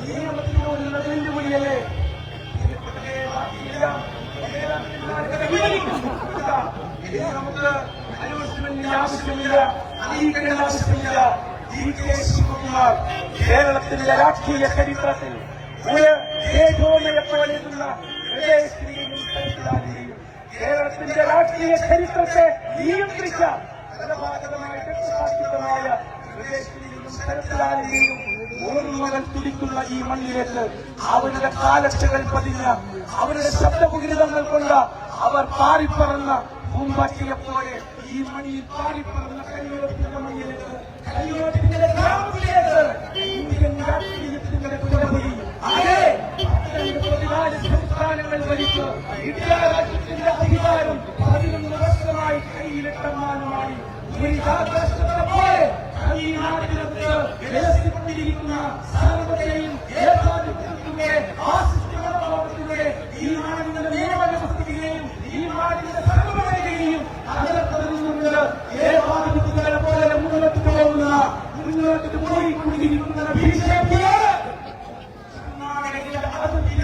നിയമത്തിനോടുള്ള വെല്ലുവിളിയല്ലേ? നമുക്ക് അനൗൺസ്മെന്റിന്റെ ആവശ്യമില്ല, അറിയിക്കേണ്ട ആവശ്യമില്ല. കേരളത്തിന്റെ രാഷ്ട്രീയ ചരിത്രത്തിൽ ഏകോമയപ്പോലെയുള്ള കേരളത്തിന്റെ രാഷ്ട്രീയ ചരിത്രത്തെ നിയന്ത്രിച്ച ഫലഭാഗമായ രക്തസാക്ഷിത്വമായ ശരത്ലാലിന്റെയും ഓർമ്മകൾ തുടിക്കുന്ന ഈ മണ്ണിലേക്ക് അവരുടെ കാലത്തുകൾ പതിഞ്ഞ അവരുടെ ശബ്ദവികൃതങ്ങൾ കൊണ്ട് അവർ പാറിപ്പറന്ന പൂമ്പാറ്റിയെപ്പോലെ ഈ മണ്ണിൽ പാറിപ്പറന്ന കൈയോത്തിന്റെ മണ്ണിലേക്ക് കൈയോത്തിന്റെ ഗ്രാമത്തിലേക്ക് ഇന്ത്യൻ രാഷ്ട്രീയത്തിന്റെ പുനർവഴി അതെ 14 സംസ്ഥാനങ്ങൾ ഭരിച്ചു ഇന്ത്യ രാജ്യത്തിന്റെ അധികാരം 11 വർഷമായി കയ്യിലിട്ടമാനമായി ഒരു രാഷ്ട്രത്തെ പോലെ ഈ നാട്ടിനകത്ത് വിലസിക്കൊണ്ടിരിക്കുന്ന സർവ്വത്തെയും ഏകാധിപത്യത്തിന്റെ ആശിഷ്ടമനോഭാവത്തിലൂടെ ഈ നാടിന്റെ നിയമവ്യവസ്ഥയെയും ഈ നാടിന്റെ സർവ്വതയെയും തകർത്തറിഞ്ഞുകൊണ്ട് ഏകാധിപത്യങ്ങളെ പോലെ മുന്നോട്ട് പോകുന്ന മുന്നോട്ട് പോയിക്കൊണ്ടിരിക്കുന്ന ബിജെപിയോട്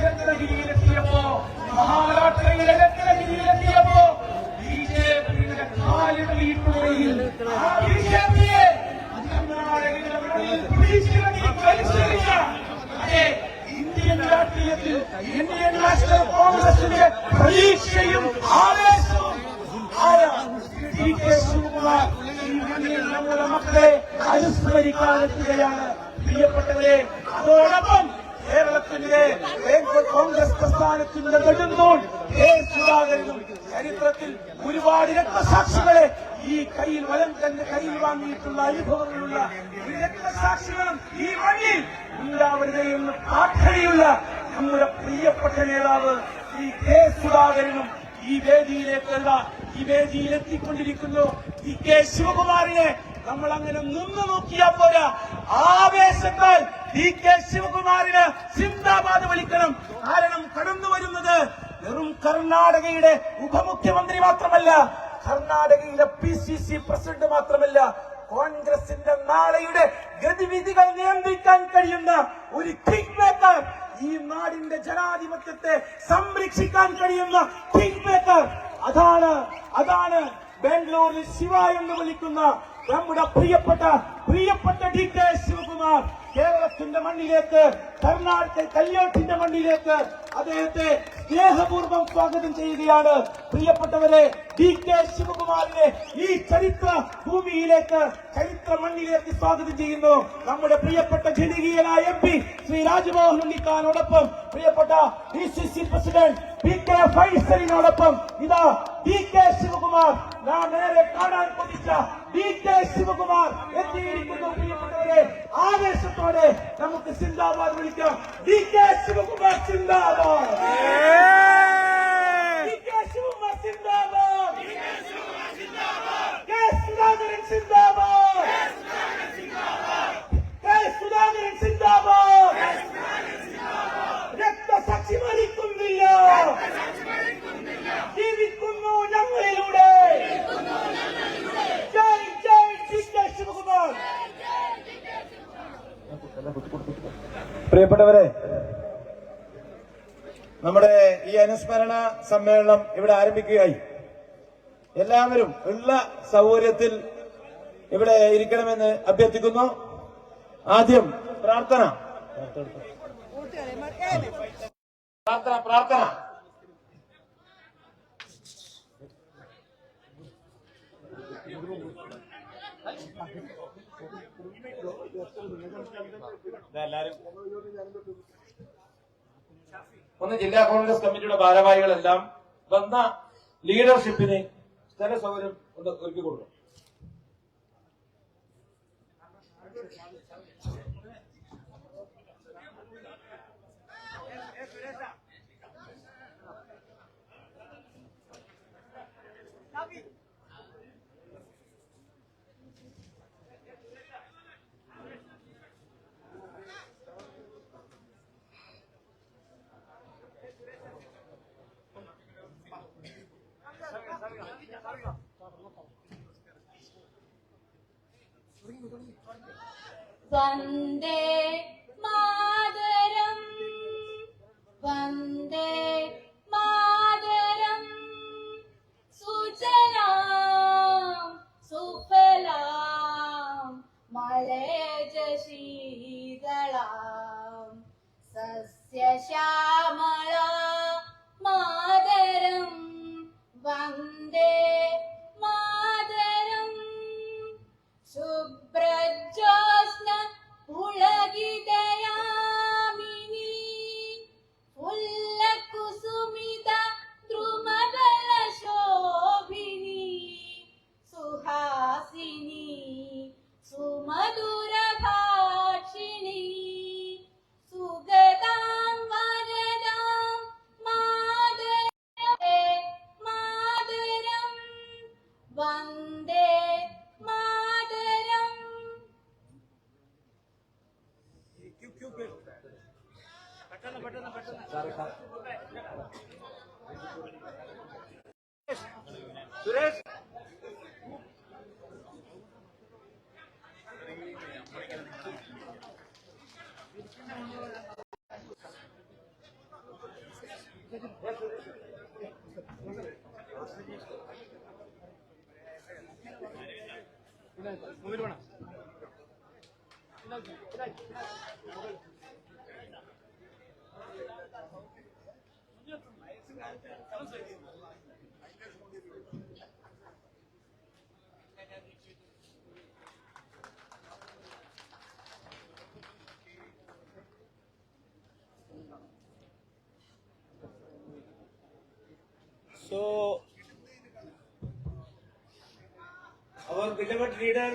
രത്നഗിരിയിലെത്തിയപ്പോ മഹാരാഷ്ട്രയിലെ രത്നഗിരിയിലെത്തിയപ്പോ ബിജെപിയുടെ കാലിടലിട്ടുകയിൽ ആ ബിജെപിയെ അതെ ഇന്ത്യൻ രാഷ്ട്രീയത്തിൽ ഇന്ത്യൻ നാഷണൽ കോൺഗ്രസിന്റെ പ്രതീക്ഷയും ആവേശവും ആയ ഡി കെ ശിവകുമാർ ഈ മണ്ണിൽ നമ്മുടെ മക്കളെ അനുസ്മരിക്കാനെത്തുകയാണ്. പ്രിയപ്പെട്ടവരെ, അതോടൊപ്പം കേരളത്തിന്റെ കോൺഗ്രസ് പ്രസ്ഥാനത്തിന്റെ നെടുന്തൂൺ കെ സുധാകരനും ചരിത്രത്തിൽ ഒരുപാട് രക്തസാക്ഷികളെ ഈ കയ്യിൽ വലം തന്നെ കയ്യിൽ വാങ്ങിയിട്ടുള്ള അനുഭവങ്ങളുള്ള ഈ രക്തസാക്ഷികളും ഈ മണ്ണിൽ ഉണ്ടാവരുതെന്ന് പ്രാർത്ഥനയുള്ള നമ്മുടെ പ്രിയപ്പെട്ട നേതാവ് ഈ കെ സുധാകരനും ഈ വേദിയിലെത്തിക്കൊണ്ടിരിക്കുന്നു. ഈ കെ ശിവകുമാറിനെ നമ്മൾ അങ്ങനെ നിന്ന് നോക്കിയാൽ പോരാ, ആവേശത്താൽ ഈ കെ ശിവകുമാറിന് സിന്ദാബാദ് വിളിക്കണം. കാരണം കടന്നു വരുന്നത് വെറും കർണാടകയുടെ ഉപമുഖ്യമന്ത്രി മാത്രമല്ല, കർണാടകയിലെ PCC പ്രസിഡന്റ് മാത്രമല്ല, കോൺഗ്രസിന്റെ നാളെയുടെ ഗതിവിധികൾ നിയന്ത്രിക്കാൻ കഴിയുന്ന ഒരു കിങ് മേക്കർ, ഈ നാടിന്റെ ജനാധിപത്യത്തെ സംരക്ഷിക്കാൻ കഴിയുന്ന കിങ് മേക്കർ. അതാണ് ബാംഗ്ലൂരിൽ ശിവ എന്ന് വിളിക്കുന്ന നമ്മുടെ പ്രിയപ്പെട്ട ഡി കെ ശിവകുമാർ കേരളത്തിന്റെ മണ്ണിലേക്ക്, കർണാടക കല്യാണത്തിന്റെ മണ്ണിലേക്ക് അദ്ദേഹത്തെ സ്നേഹപൂർവ്വം സ്വാഗതം ചെയ്യുകയാണ്. പ്രിയപ്പെട്ടവരെ, ഡി കെ ശിവകുമാറിനെ ഈ ചരിത്ര ഭൂമിയിലേക്ക്, ചരിത്ര മണ്ണിലേക്ക് സ്വാഗതം ചെയ്യുന്നു. നമ്മുടെ പ്രിയപ്പെട്ട ജനകീയനായ MP ശ്രീ രാജ്മോഹൻ ഉണ്ണിത്താനോടൊപ്പം പ്രിയപ്പെട്ട DCC പ്രസിഡന്റ് PK ഫൈസലിനോടൊപ്പം ഇതാ ഡി കെ ശിവകുമാർ, നാം നേരെ കാണാൻ കൊതിച്ച ഡി കെ ശിവകുമാർ എത്തിയിരിക്കുന്നു. പ്രിയപ്പെട്ടവരെ, ആവേശത്തോടെ നമുക്ക് സിന്ദാബാദ് വിളിക്കാം. ഡി കെ ശിവകുമാർ സിന്ദാബാദ്, ഡി കെ ശിവകുമാർ സിന്ദാബാദ്, കെ സുധാകരൻ സിന്ദാബാദ്, കെ സുധാകരൻ സിന്ദാബാദ്. രക്തസാക്ഷി മരിക്കുന്നില്ല, ജീവിക്കുന്നു ഞങ്ങളിലൂടെ. ജയ് ജയ് ഡി കെ ശിവകുമാർ. പ്രിയപ്പെട്ടവരെ, നമ്മുടെ ഈ അനുസ്മരണ സമ്മേളനം ഇവിടെ ആരംഭിക്കുകയായി. എല്ലാവരും ഉള്ള സൗകര്യത്തിൽ ഇവിടെ ഇരിക്കണമെന്ന് അഭ്യർത്ഥിക്കുന്നു. ആദ്യം പ്രാർത്ഥന. ഒന്ന് ജില്ലാ കോൺഗ്രസ് കമ്മിറ്റിയുടെ ഭാരവാഹികളെല്ലാം വന്ന ലീഡർഷിപ്പിന് സ്ഥല സൗകര്യം ഒന്ന് ഒരുക്കി കൊടുക്കും. തുടങ്ങി വന്ദേ മാതരം വന്ദേ മാതരം സുജലാം സുഫലാം മലയജ ശീതളാം സസ്യശ്യാമള മാതരം വന്ദേ മാതരം ശുഭ്രജ്യോത്സ്ന പുളകിതയാമിനി ഫുല്ലകുസുമിത ദ്രുമദല ശോഭിനി സുഹാസിനി സുമധുര ഭാഷിണി സുഗതാം വരദാം മാതരം വന്ദേ മാതരം. Suresh So, our beloved leader,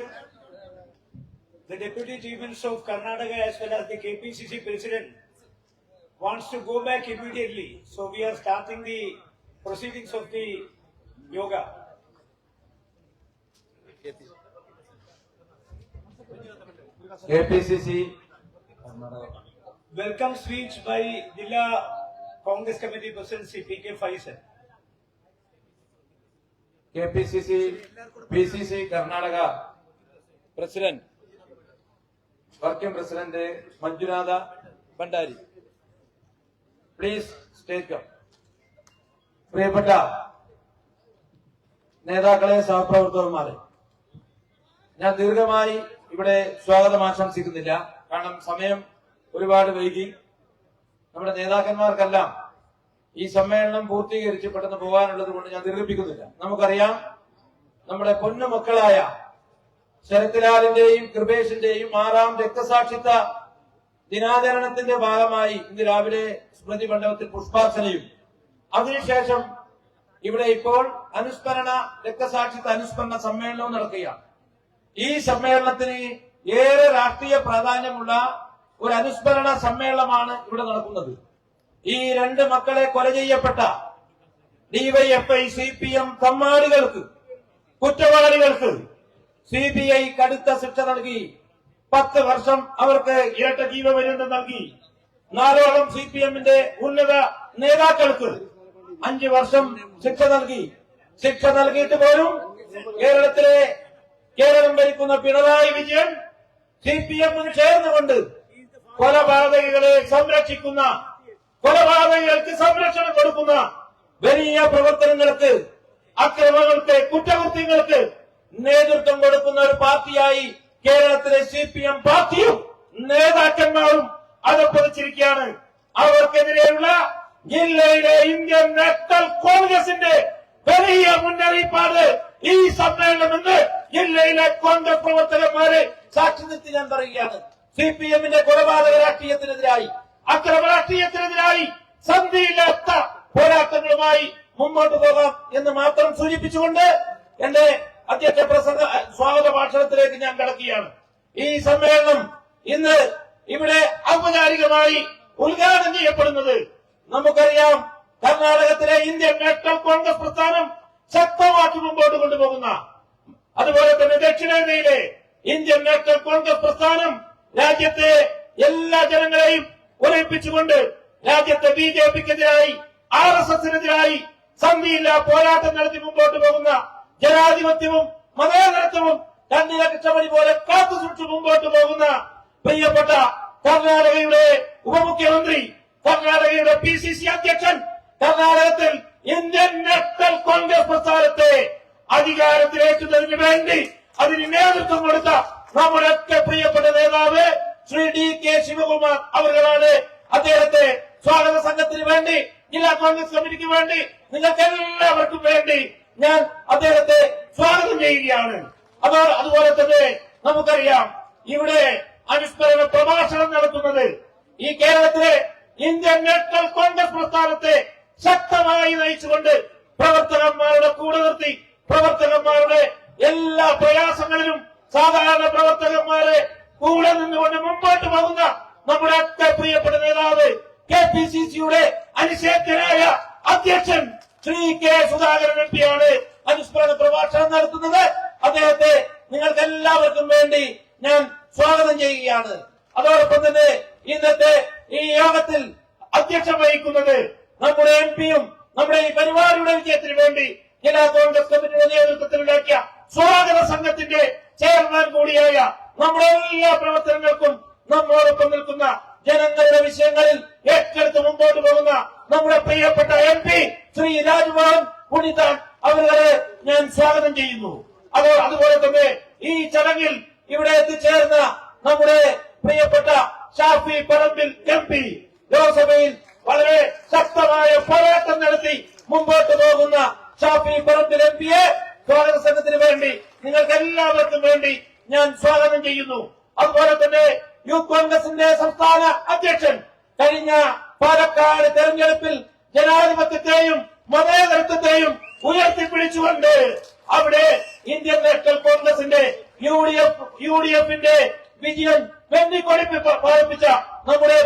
the Deputy Chief Minister of Karnataka as well as the KPCC President wants to go back immediately. So we are starting the proceedings of the yoga. KPCC Welcome speech by Jilla Congress Committee President Sri P.K. Faisal. KPCC PCC Karnataka president working president Manjunatha Bhandari, please state up. പ്രിയപ്പെട്ട നേതാക്കളെ, സഹപ്രവർത്തകന്മാരെ, ഞാൻ ദീർഘമായി ഇവിടെ സ്വാഗതം ആശംസിക്കുന്നില്ല. കാരണം സമയം ഒരുപാട് വൈകി. നമ്മുടെ നേതാക്കന്മാർക്കെല്ലാം ഈ സമ്മേളനം പൂർത്തീകരിച്ച് പെട്ടെന്ന് പോകാനുള്ളത് കൊണ്ട് ഞാൻ ദീർഘിപ്പിക്കുന്നില്ല. നമുക്കറിയാം, നമ്മുടെ പൊന്നു മക്കളായ ശരത്ലാലിന്റെയും കൃപേഷിന്റെയും 6ാം രക്തസാക്ഷിത്വ ദിനാചരണത്തിന്റെ ഭാഗമായി ഇന്ന് രാവിലെ സ്മൃതി മണ്ഡപത്തിൽ പുഷ്പാർച്ചനയും അതിനുശേഷം ഇവിടെ ഇപ്പോൾ രക്തസാക്ഷിത്വ അനുസ്മരണ സമ്മേളനവും നടക്കുകയാണ്. ഈ സമ്മേളനത്തിന് ഏറെ രാഷ്ട്രീയ പ്രാധാന്യമുള്ള ഒരു അനുസ്മരണ സമ്മേളനമാണ് ഇവിടെ നടക്കുന്നത്. ഈ 2 മക്കളെ കൊല ചെയ്യപ്പെട്ട ഡിവൈഎഫ്ഐ CPM തമ്മാടികൾക്ക്, കുറ്റവാളികൾക്ക് CBI കടുത്ത ശിക്ഷ നൽകി. 10 വർഷം അവർക്ക് ഇരട്ട ജീവപര്യന്തം നൽകി. 4ഓളം CPMന്റെ ഉന്നത നേതാക്കൾക്ക് 5 വർഷം ശിക്ഷ നൽകി. ശിക്ഷ നൽകിയിട്ട് പോലും കേരളം ഭരിക്കുന്ന പിണറായി വിജയൻ CPMന് ചേർന്നുകൊണ്ട് കൊലപാതകികളെ സംരക്ഷിക്കുന്ന, കൊലപാതകികൾക്ക് സംരക്ഷണം കൊടുക്കുന്ന വലിയ പ്രവർത്തനങ്ങൾക്ക്, അക്രമങ്ങൾക്ക്, കുറ്റകൃത്യങ്ങൾക്ക് നേതൃത്വം കൊടുക്കുന്ന ഒരു പാർട്ടിയായി കേരളത്തിലെ CPM പാർട്ടിയും നേതാക്കന്മാരും അതപ്പതിച്ചിരിക്കുകയാണ്. അവർക്കെതിരെയുള്ള ജില്ലയിലെ ഇന്ത്യൻ നാഷണൽ കോൺഗ്രസിന്റെ വലിയ മുന്നറിയിപ്പാണ് ഈ സമ്മേളനമെന്ന് ജില്ലയിലെ കോൺഗ്രസ് പ്രവർത്തകന്മാരെ സാക്ഷി നിർത്തി ഞാൻ പറയുകയാണ്. CPMന്റെ കൊലപാതക രാഷ്ട്രീയത്തിനെതിരായി, അക്രമ രാഷ്ട്രീയത്തിനെതിരായി സന്ധിയില്ലാത്ത പോരാട്ടങ്ങളുമായി മുന്നോട്ട് പോകാം എന്ന് മാത്രം സൂചിപ്പിച്ചുകൊണ്ട് എന്റെ അധ്യക്ഷ സ്വാഗത ഭാഷണത്തിലേക്ക് ഞാൻ കടക്കുകയാണ്. ഈ സമ്മേളനം ഇന്ന് ഇവിടെ ഔപചാരികമായി ഉദ്ഘാടനം ചെയ്യപ്പെടുന്നത് നമുക്കറിയാം, കർണാടകത്തിലെ ഇന്ത്യൻ നാഷണൽ കോൺഗ്രസ് പ്രസ്ഥാനം ശക്തമാക്കി മുമ്പോട്ട് കൊണ്ടുപോകുന്ന, അതുപോലെ തന്നെ ദക്ഷിണേന്ത്യയിലെ ഇന്ത്യൻ നാഷണൽ കോൺഗ്രസ് പ്രസ്ഥാനം രാജ്യത്തെ എല്ലാ ജനങ്ങളെയും ഒരുമിപ്പിച്ചുകൊണ്ട് രാജ്യത്തെ BJPക്കെതിരായി, RSSനെതിരായി സന്ധിയില്ല പോരാട്ടം നടത്തി മുമ്പോട്ട് പോകുന്ന, ജനാധിപത്യവും മതേതരത്വവും കണ്ണിലക്ഷമണി പോലെ കാത്തു സൂക്ഷിച്ച് മുമ്പോട്ട് പോകുന്ന പ്രിയപ്പെട്ട കർണാടകയുടെ ഉപമുഖ്യമന്ത്രി, കർണാടകയുടെ PCC അധ്യക്ഷൻ, കർണാടകത്തിൽ ഇന്ത്യൻ നാഷണൽ കോൺഗ്രസ് പ്രസ്ഥാനത്തെ അധികാരത്തിലേക്കുന്നതിന് വേണ്ടി അതിന് നേതൃത്വം കൊടുത്ത നമ്മുടെ ഒക്കെ പ്രിയപ്പെട്ട നേതാവ് ശ്രീ DK ശിവകുമാർ അവர்களാണ്. അദ്ദേഹത്തെ സ്വാഗത സംഘത്തിന് വേണ്ടി, ജില്ലാ കോൺഗ്രസ് കമ്മിറ്റിക്ക് വേണ്ടി, നിങ്ങൾക്ക് എല്ലാവർക്കും വേണ്ടി ഞാൻ അദ്ദേഹത്തെ സ്വാഗതം ചെയ്യുകയാണ്. അതുപോലെ തന്നെ നമുക്കറിയാം, ഇവിടെ അനുസ്മരണ പ്രഭാഷണം നടത്തുന്നത് ഈ കേരളത്തിലെ ഇന്ത്യൻ നാഷണൽ കോൺഗ്രസ് പ്രസ്ഥാനത്തെ ശക്തമായി നയിച്ചുകൊണ്ട് പ്രവർത്തകന്മാരുടെ കൂടെ നിർത്തി, പ്രവർത്തകന്മാരുടെ എല്ലാ പ്രയാസങ്ങളിലും സാധാരണ പ്രവർത്തകന്മാരെ കൂടെ നിന്നുകൊണ്ട് മുമ്പോട്ട് പോകുന്ന നമ്മുടെ ഒക്കെ പ്രിയപ്പെട്ട നേതാവ് KPCCയുടെ അനിഷേധ്യനായ അധ്യക്ഷൻ ശ്രീ K സുധാകരൻ MP-യാണ് അനുസ്മരണ പ്രഭാഷണം നടത്തുന്നത്. അദ്ദേഹത്തെ നിങ്ങൾക്ക് എല്ലാവർക്കും വേണ്ടി ഞാൻ സ്വാഗതം ചെയ്യുകയാണ്. അതോടൊപ്പം തന്നെ ഇന്നത്തെ ഈ യോഗത്തിൽ അധ്യക്ഷം വഹിക്കുന്നത് നമ്മുടെ MP-യും നമ്മുടെ ഈ പരിപാടിയുടെ വിജയത്തിന് വേണ്ടി ജില്ലാ കോൺഗ്രസ് കമ്മിറ്റിയുടെ നേതൃത്വത്തിലുണ്ടാക്കിയ സ്വാഗത സംഘത്തിന്റെ ചെയർമാൻ കൂടിയായ നമ്മുടെ എല്ലാ പ്രവർത്തനങ്ങൾക്കും നമ്മോടൊപ്പം നിൽക്കുന്ന ജനങ്ങളുടെ വിഷയങ്ങളിൽ ഏറ്റെടുത്ത് മുമ്പോട്ട് പോകുന്ന നമ്മുടെ പ്രിയപ്പെട്ട MP ശ്രീ രാജ്മോഹൻ ഉണ്ണിത്താൻ അവരെ ഞാൻ സ്വാഗതം ചെയ്യുന്നു. അതുപോലെ തന്നെ ഈ ചടങ്ങിൽ ഇവിടെ എത്തിച്ചേർന്ന നമ്മുടെ പ്രിയപ്പെട്ട ഷാഫി പറമ്പിൽ MP ലോക്സഭയിൽ വളരെ ശക്തമായ പോരാട്ടം നടത്തി മുമ്പോട്ട് പോകുന്ന ഷാഫി പറമ്പിൽ MP-യെ സ്വാഗത സംഘത്തിന് വേണ്ടി നിങ്ങൾക്ക് എല്ലാവർക്കും വേണ്ടി ഞാൻ സ്വാഗതം ചെയ്യുന്നു. അതുപോലെ തന്നെ യൂത്ത് കോൺഗ്രസിന്റെ സംസ്ഥാന അധ്യക്ഷൻ കഴിഞ്ഞ പാലക്കാട് തെരഞ്ഞെടുപ്പിൽ ജനാധിപത്യത്തെയും മതേതരത്വത്തെയും ഉയർത്തിപ്പിടിച്ചുകൊണ്ട് അവിടെ ഇന്ത്യൻ നാഷണൽ കോൺഗ്രസിന്റെ UDF-ന്റെ വിജയം വെന്നിക്കൊടിപ്പിച്ച നമ്മുടെ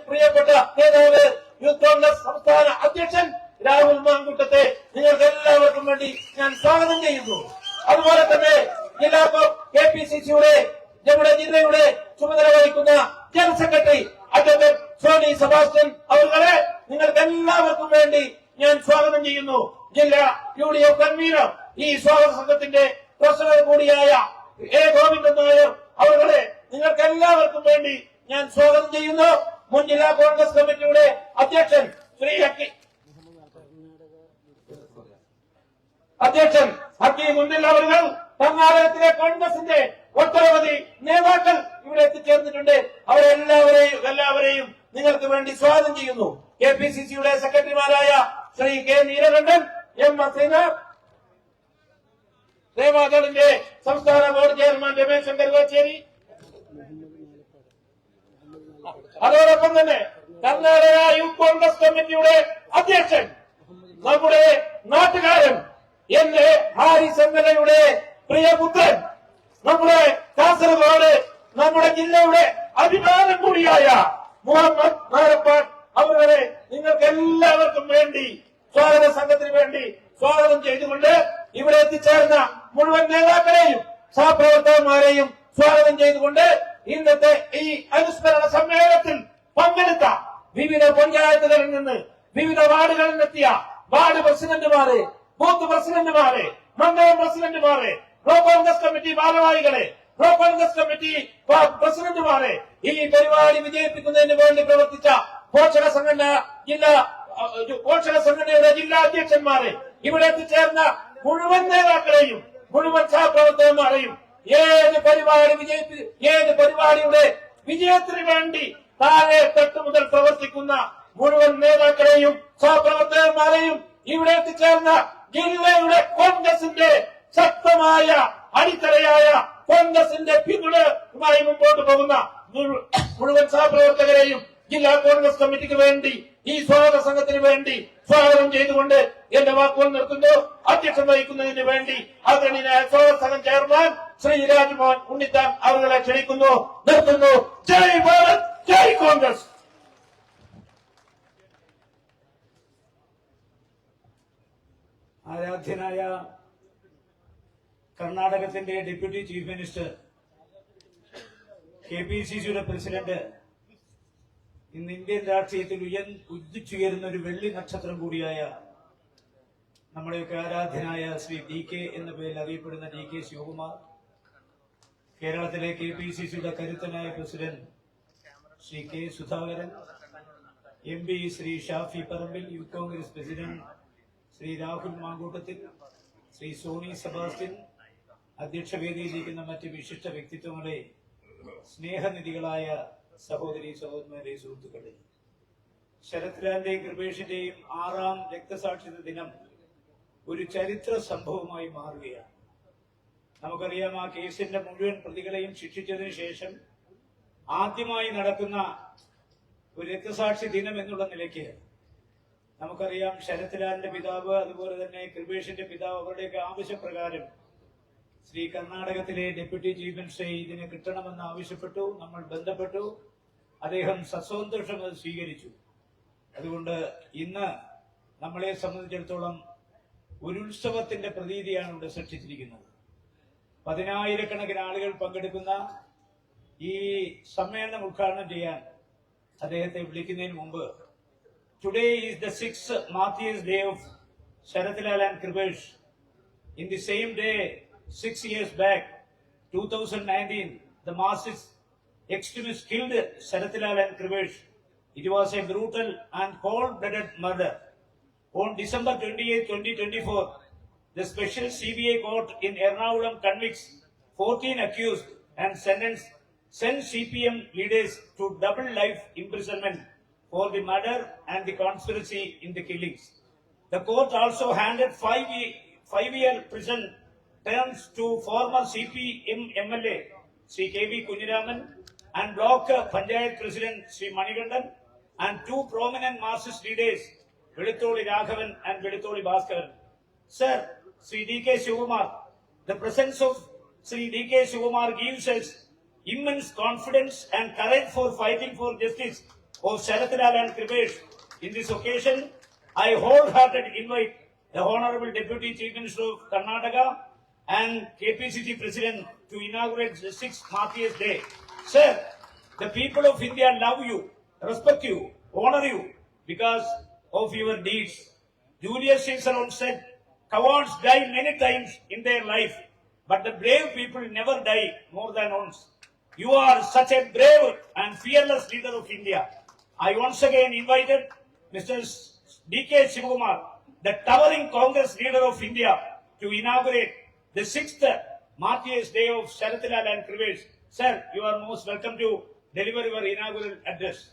പ്രിയപ്പെട്ട നേതാവ് യൂത്ത് കോൺഗ്രസ് സംസ്ഥാന അധ്യക്ഷൻ രാഹുൽ മാങ്കുട്ടത്തെ നിങ്ങൾക്ക് എല്ലാവർക്കും വേണ്ടി ഞാൻ സ്വാഗതം ചെയ്യുന്നു. അതുപോലെ തന്നെ ജില്ലാ KPCCയുടെ നമ്മുടെ ജില്ലയുടെ ചുമതല വഹിക്കുന്ന general secretary advocate Sony Sebastian അവരെ നിങ്ങൾക്ക് എല്ലാവർക്കും വേണ്ടി ഞാൻ സ്വാഗതം ചെയ്യുന്നു. ജില്ലാ UDF കൺവീനർ ഈ സ്വാഗത സംഘത്തിന്റെ ട്രഷറർ കൂടിയായ A ഗോവിന്ദൻ നായർ അവരെ നിങ്ങൾക്ക് എല്ലാവർക്കും വേണ്ടി ഞാൻ സ്വാഗതം ചെയ്യുന്നു. മുൻ ജില്ലാ കോൺഗ്രസ് കമ്മിറ്റിയുടെ അധ്യക്ഷൻ ശ്രീ ഹക്കീം മുണ്ടിൽ അവർ, കർണാടകത്തിലെ കോൺഗ്രസിന്റെ ഒട്ടനവധി നേതാക്കൾ ഇവിടെ എത്തിച്ചേർന്നിട്ടുണ്ട്. അവരെല്ലാവരെയും നിങ്ങൾക്ക് വേണ്ടി സ്വാഗതം ചെയ്യുന്നു. KPCCയുടെ സെക്രട്ടറിമാരായ ശ്രീ K നീലകണ്ഠൻ, M അസീനാർ, സേവാദളിന്റെ സംസ്ഥാന ബോർഡ് ചെയർമാൻ രമേശ് ശങ്കർ കോച്ചേരി, അതോടൊപ്പം തന്നെ കർണാടക യൂത്ത് കോൺഗ്രസ് കമ്മിറ്റിയുടെ അധ്യക്ഷൻ നമ്മുടെ നാട്ടുകാരൻ എന്റെ ഹാരിസ് MLA-യുടെ പ്രിയപുത്രൻ, നമ്മുടെ കാസർഗോഡ് നമ്മുടെ ജില്ലയുടെ അഭിമാനം കൂടിയായ മുഹമ്മദ് നാരപ്പാട് അവരെ നിങ്ങൾക്ക് എല്ലാവർക്കും വേണ്ടി സ്വാഗത സംഘത്തിന് വേണ്ടി സ്വാഗതം ചെയ്തുകൊണ്ട് ഇവിടെ എത്തിച്ചേർന്ന മുഴുവൻ നേതാക്കളെയും സഹപ്രവർത്തകന്മാരെയും സ്വാഗതം ചെയ്തുകൊണ്ട് ഇന്നത്തെ ഈ അനുസ്മരണ സമ്മേളനത്തിൽ പങ്കെടുത്ത വിവിധ പഞ്ചായത്തുകളിൽ നിന്ന് വിവിധ വാർഡുകളിൽ നിന്നെത്തിയ വാർഡ് പ്രസിഡന്റുമാരെ, ബൂത്ത് പ്രസിഡന്റുമാരെ, മണ്ഡലം പ്രസിഡന്റുമാരെ, ബ്ലോക്ക് കോൺഗ്രസ് കമ്മിറ്റി ഭാരവാഹികളെ, ബ്ലോക്ക് കോൺഗ്രസ് കമ്മിറ്റി പ്രസിഡന്റുമാരെ, ഈ പരിപാടി വിജയിപ്പിക്കുന്നതിന് വേണ്ടി പ്രവർത്തിച്ച പോഷക സംഘടനയുടെ ജില്ലാ അധ്യക്ഷന്മാരെ, ഇവിടെ എത്തിച്ചേർന്ന മുഴുവൻ നേതാക്കളെയും മുഴുവൻ സഹപ്രവർത്തകന്മാരെയും ഏത് പരിപാടിയുടെ വിജയത്തിന് വേണ്ടി താഴെ തട്ട് മുതൽ പ്രവർത്തിക്കുന്ന മുഴുവൻ നേതാക്കളെയും സഹപ്രവർത്തകന്മാരെയും ഇവിടെ എത്തിച്ചേർന്ന ജില്ലയുടെ കോൺഗ്രസിന്റെ ശക്തമായ അടിത്തറയായ കോൺഗ്രസിന്റെ പിന്തുണയുമായി മുമ്പോട്ട് പോകുന്ന മുഴുവൻ സഹപ്രവർത്തകരെയും ജില്ലാ കോൺഗ്രസ് കമ്മിറ്റിക്ക് വേണ്ടി ഈ സ്വാഗത സംഘത്തിന് വേണ്ടി സ്വാഗതം ചെയ്തുകൊണ്ട് എന്റെ വാക്കുകൾ നിർത്തുന്നു. അധ്യക്ഷം വഹിക്കുന്നതിന് വേണ്ടി ആദരണീയനായ സ്വാഗത സംഘം ചെയർമാൻ ശ്രീ രാജ്മോഹൻ ഉണ്ണിത്താൻ അവരെ ക്ഷണിക്കുന്നു. നിർത്തുന്നു. ജയ് ഭാരത്, ജയ് കോൺഗ്രസ്. ആരാധ്യനായ കർണാടകത്തിന്റെ ഡെപ്യൂട്ടി ചീഫ് മിനിസ്റ്റർ, KPCCയുടെ പ്രസിഡന്റ്, ഇന്ന് ഇന്ത്യൻ രാഷ്ട്രീയത്തിൽ ഉദിച്ചുയരുന്ന ഒരു വെള്ളി നക്ഷത്രം കൂടിയായ നമ്മുടെയൊക്കെ ആരാധ്യനായ ശ്രീ DK എന്ന പേരിൽ അറിയപ്പെടുന്ന DK ശിവകുമാർ, കേരളത്തിലെ KPCCയുടെ കരുത്തനായ president Shri K. Sudhakaran, MP Shri Shafi Parambil, youth Congress president Shri Rahul Mamkootathil, Shri Sony Sebastian, അധ്യക്ഷവേദിയിലിരിക്കുന്ന മറ്റ് വിശിഷ്ട വ്യക്തിത്വങ്ങളെ, സ്നേഹനിധികളായ സഹോദരി സഹോദരന്മാരെ, സുഹൃത്തുക്കളെ, ശരത് ലാലിന്റെയും കൃപേഷിന്റെയും 6ാം രക്തസാക്ഷിത്വ ദിനം ഒരു ചരിത്ര സംഭവമായി മാറുകയാണ്. നമുക്കറിയാം, ആ കേസിന്റെ മുഴുവൻ പ്രതികളെയും ശിക്ഷിച്ചതിനു ശേഷം ആദ്യമായി നടക്കുന്ന ഒരു രക്തസാക്ഷി ദിനം എന്നുള്ള നിലയ്ക്ക് നമുക്കറിയാം, ശരത് ലാലിന്റെ പിതാവ്, അതുപോലെ തന്നെ കൃപേഷിന്റെ പിതാവ്, അവരുടെയൊക്കെ ആവശ്യപ്രകാരം ശ്രീ കർണാടകത്തിലെ ഡെപ്യൂട്ടി ചീഫ് മിനിസ്റ്ററെ ഇതിന് കിട്ടണമെന്ന് ആവശ്യപ്പെട്ടു. നമ്മൾ ബന്ധപ്പെട്ടു. അദ്ദേഹം സസന്തോഷം അത് സ്വീകരിച്ചു. അതുകൊണ്ട് ഇന്ന് നമ്മളെ സംബന്ധിച്ചിടത്തോളം ഒരു ഉത്സവത്തിന്റെ പ്രതീതിയാണ് ഇവിടെ സൃഷ്ടിച്ചിരിക്കുന്നത്. 10,000-കണക്കിന് ആളുകൾ പങ്കെടുക്കുന്ന ഈ സമ്മേളനം ഉദ്ഘാടനം ചെയ്യാൻ അദ്ദേഹത്തെ വിളിക്കുന്നതിന് മുമ്പ്, today is the 6th Martyrs' Day of Sharath Lal and Kripesh. In the same day, 6 years back, 2019, the Marxist extremists killed Sharath Lal and Kripesh. It was a brutal and cold-blooded murder. On December 28, 2024, the special CBI court in Ernakulam convicts 14 accused and sent CPM leaders to double life imprisonment for the murder and the conspiracy in the killings. The court also handed 5-year prison terms to former CPM MLA Sri KV Kunjiraman and Block Panchayat President Sri Manikandan and 2 prominent Marxist leaders, Velitholi Raghavan and Velitholi Bhaskaran. Sir, Sri D.K. Shivakumar, the presence of Sri D.K. Shivakumar gives us immense confidence and courage for fighting for justice of Sharath Lal and Kripesh. In this occasion, I wholeheartedly invite the Honorable Deputy Chief Minister of Karnataka and KPCC President to inaugurate the 6th Martyrs' Day. Sir, the people of India love you, respect you, honor you because of your deeds. Julius Caesar once said, cowards die many times in their life, but the brave people never die more than once. You are such a brave and fearless leader of India. I once again invited Mr. D.K. Shivakumar, the towering Congress leader of India, to inaugurate the 6th Martyrs' Day of Sharath Lal and Kripesh. Sir, you are most welcome to deliver your inaugural address.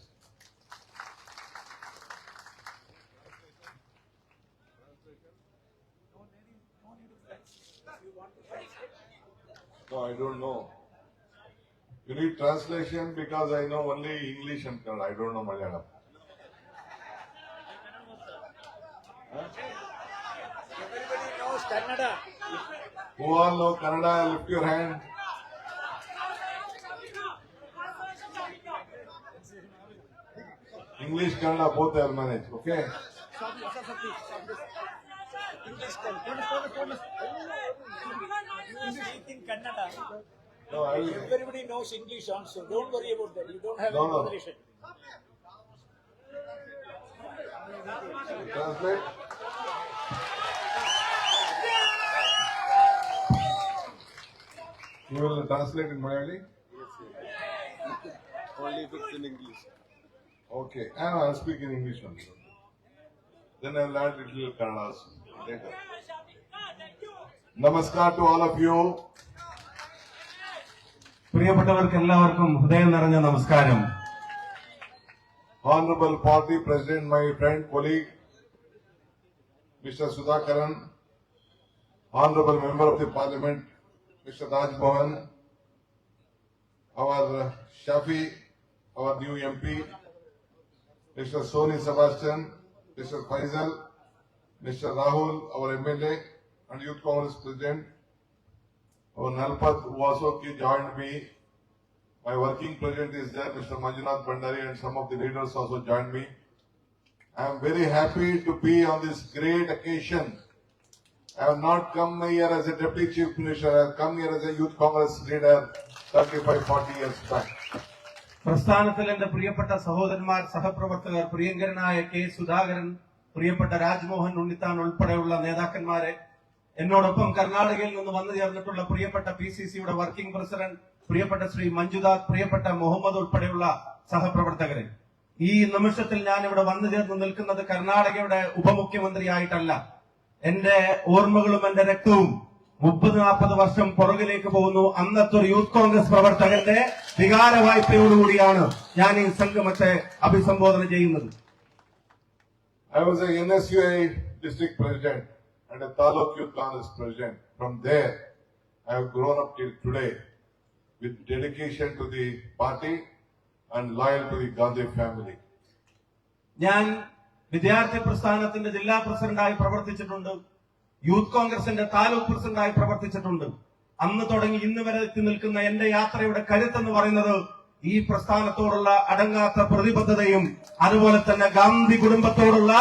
No, I don't know. You need translation because I know only English and Kannada. I don't know Malayalam. Everybody knows Kannada. Who all know Kannada? Lift your hand. English, Kannada, both I'll manage. Okay? You speak in Kannada. No, I will. Everybody knows English also. Don't worry about that. You don't have No, any no. translation. Translate. You will translate in Malayali? Only if it's in English. Okay. And I'll speak in English only. Then I'll add little Kannada later. Namaskar to all of you. പ്രിയപ്പെട്ടവർക്ക് എല്ലാവർക്കും ഹൃദയം നിറഞ്ഞ നമസ്കാരം. Honorable Party President, my friend, colleague, Mr. Sudhakaran, Honorable Member of the Parliament, Mr. Raj Mohan, our Shafi, our new MP, Mr. Soni Sebastian, Mr. Faisal, Mr. Rahul, our MLA and Youth Congress President, our Nalpat who also joined me. My working president is there, Mr. Manjunath Bhandari, and some of the leaders also joined me. I am very happy to be on this great occasion. I have not come here as a deputy chief minister, I have come here as a youth congress leader 35-40 years back. പ്രസ്ഥാനത്തിൽ എന്റെ പ്രിയപ്പെട്ട സഹോദരന്മാർ, സഹപ്രവർത്തകർ, പ്രിയങ്കരനായ K Sudhakaran, പ്രിയപ്പെട്ട രാജ്മോഹൻ ഉണ്ണിത്താൻ ഉൾപ്പെടെയുള്ള നേതാക്കന്മാരെ, എന്നോടൊപ്പം കർണാടകയിൽ നിന്ന് വന്നു ചേർന്നിട്ടുള്ള പ്രിയപ്പെട്ട PCCയുടെ വർക്കിംഗ് പ്രസിഡന്റ് പ്രിയപ്പെട്ട ശ്രീ മഞ്ജുനാഥ്, പ്രിയപ്പെട്ട മുഹമ്മദ് ഉൾപ്പെടെയുള്ള സഹപ്രവർത്തകരെ, ഈ നിമിഷത്തിൽ ഞാൻ ഇവിടെ വന്നു ചേർന്ന് നിൽക്കുന്നത് കർണാടകയുടെ ഉപമുഖ്യമന്ത്രിയായിട്ടല്ല. എന്റെ ഓർമ്മകളും എന്റെ രക്തവും 30-40 വർഷം പുറകിലേക്ക് പോകുന്നു. അന്നത്തെ ഒരു യൂത്ത് കോൺഗ്രസ് പ്രവർത്തകന്റെ വികാര വായ്പയോടുകൂടിയാണ് ഞാൻ ഈ സംഗമത്തെ അഭിസംബോധന ചെയ്യുന്നത്. I was a NSUI district president and a Taluk Youth Congress president. From there, I have grown up till today with dedication to the party and loyal to the Gandhi family. ഞാൻ വിദ്യാർത്ഥി പ്രസ്ഥാനത്തിന്റെ ജില്ലാ പ്രസിഡന്റായി പ്രവർത്തിച്ചിട്ടുണ്ട്. Youth കോൺഗ്രസിന്റെ താലൂക്ക് പ്രസിഡന്റായി പ്രവർത്തിച്ചിട്ടുണ്ട്. അന്ന് തുടങ്ങി ഇന്ന് വരെ എത്തി നിൽക്കുന്ന എന്റെ യാത്രയുടെ കരുത്തെന്ന് പറയുന്നത് ഈ പ്രസ്ഥാനത്തോടുള്ള അടങ്ങാത്ത പ്രതിബദ്ധതയും അതുപോലെ തന്നെ ഗാന്ധി കുടുംബത്തോടുള്ള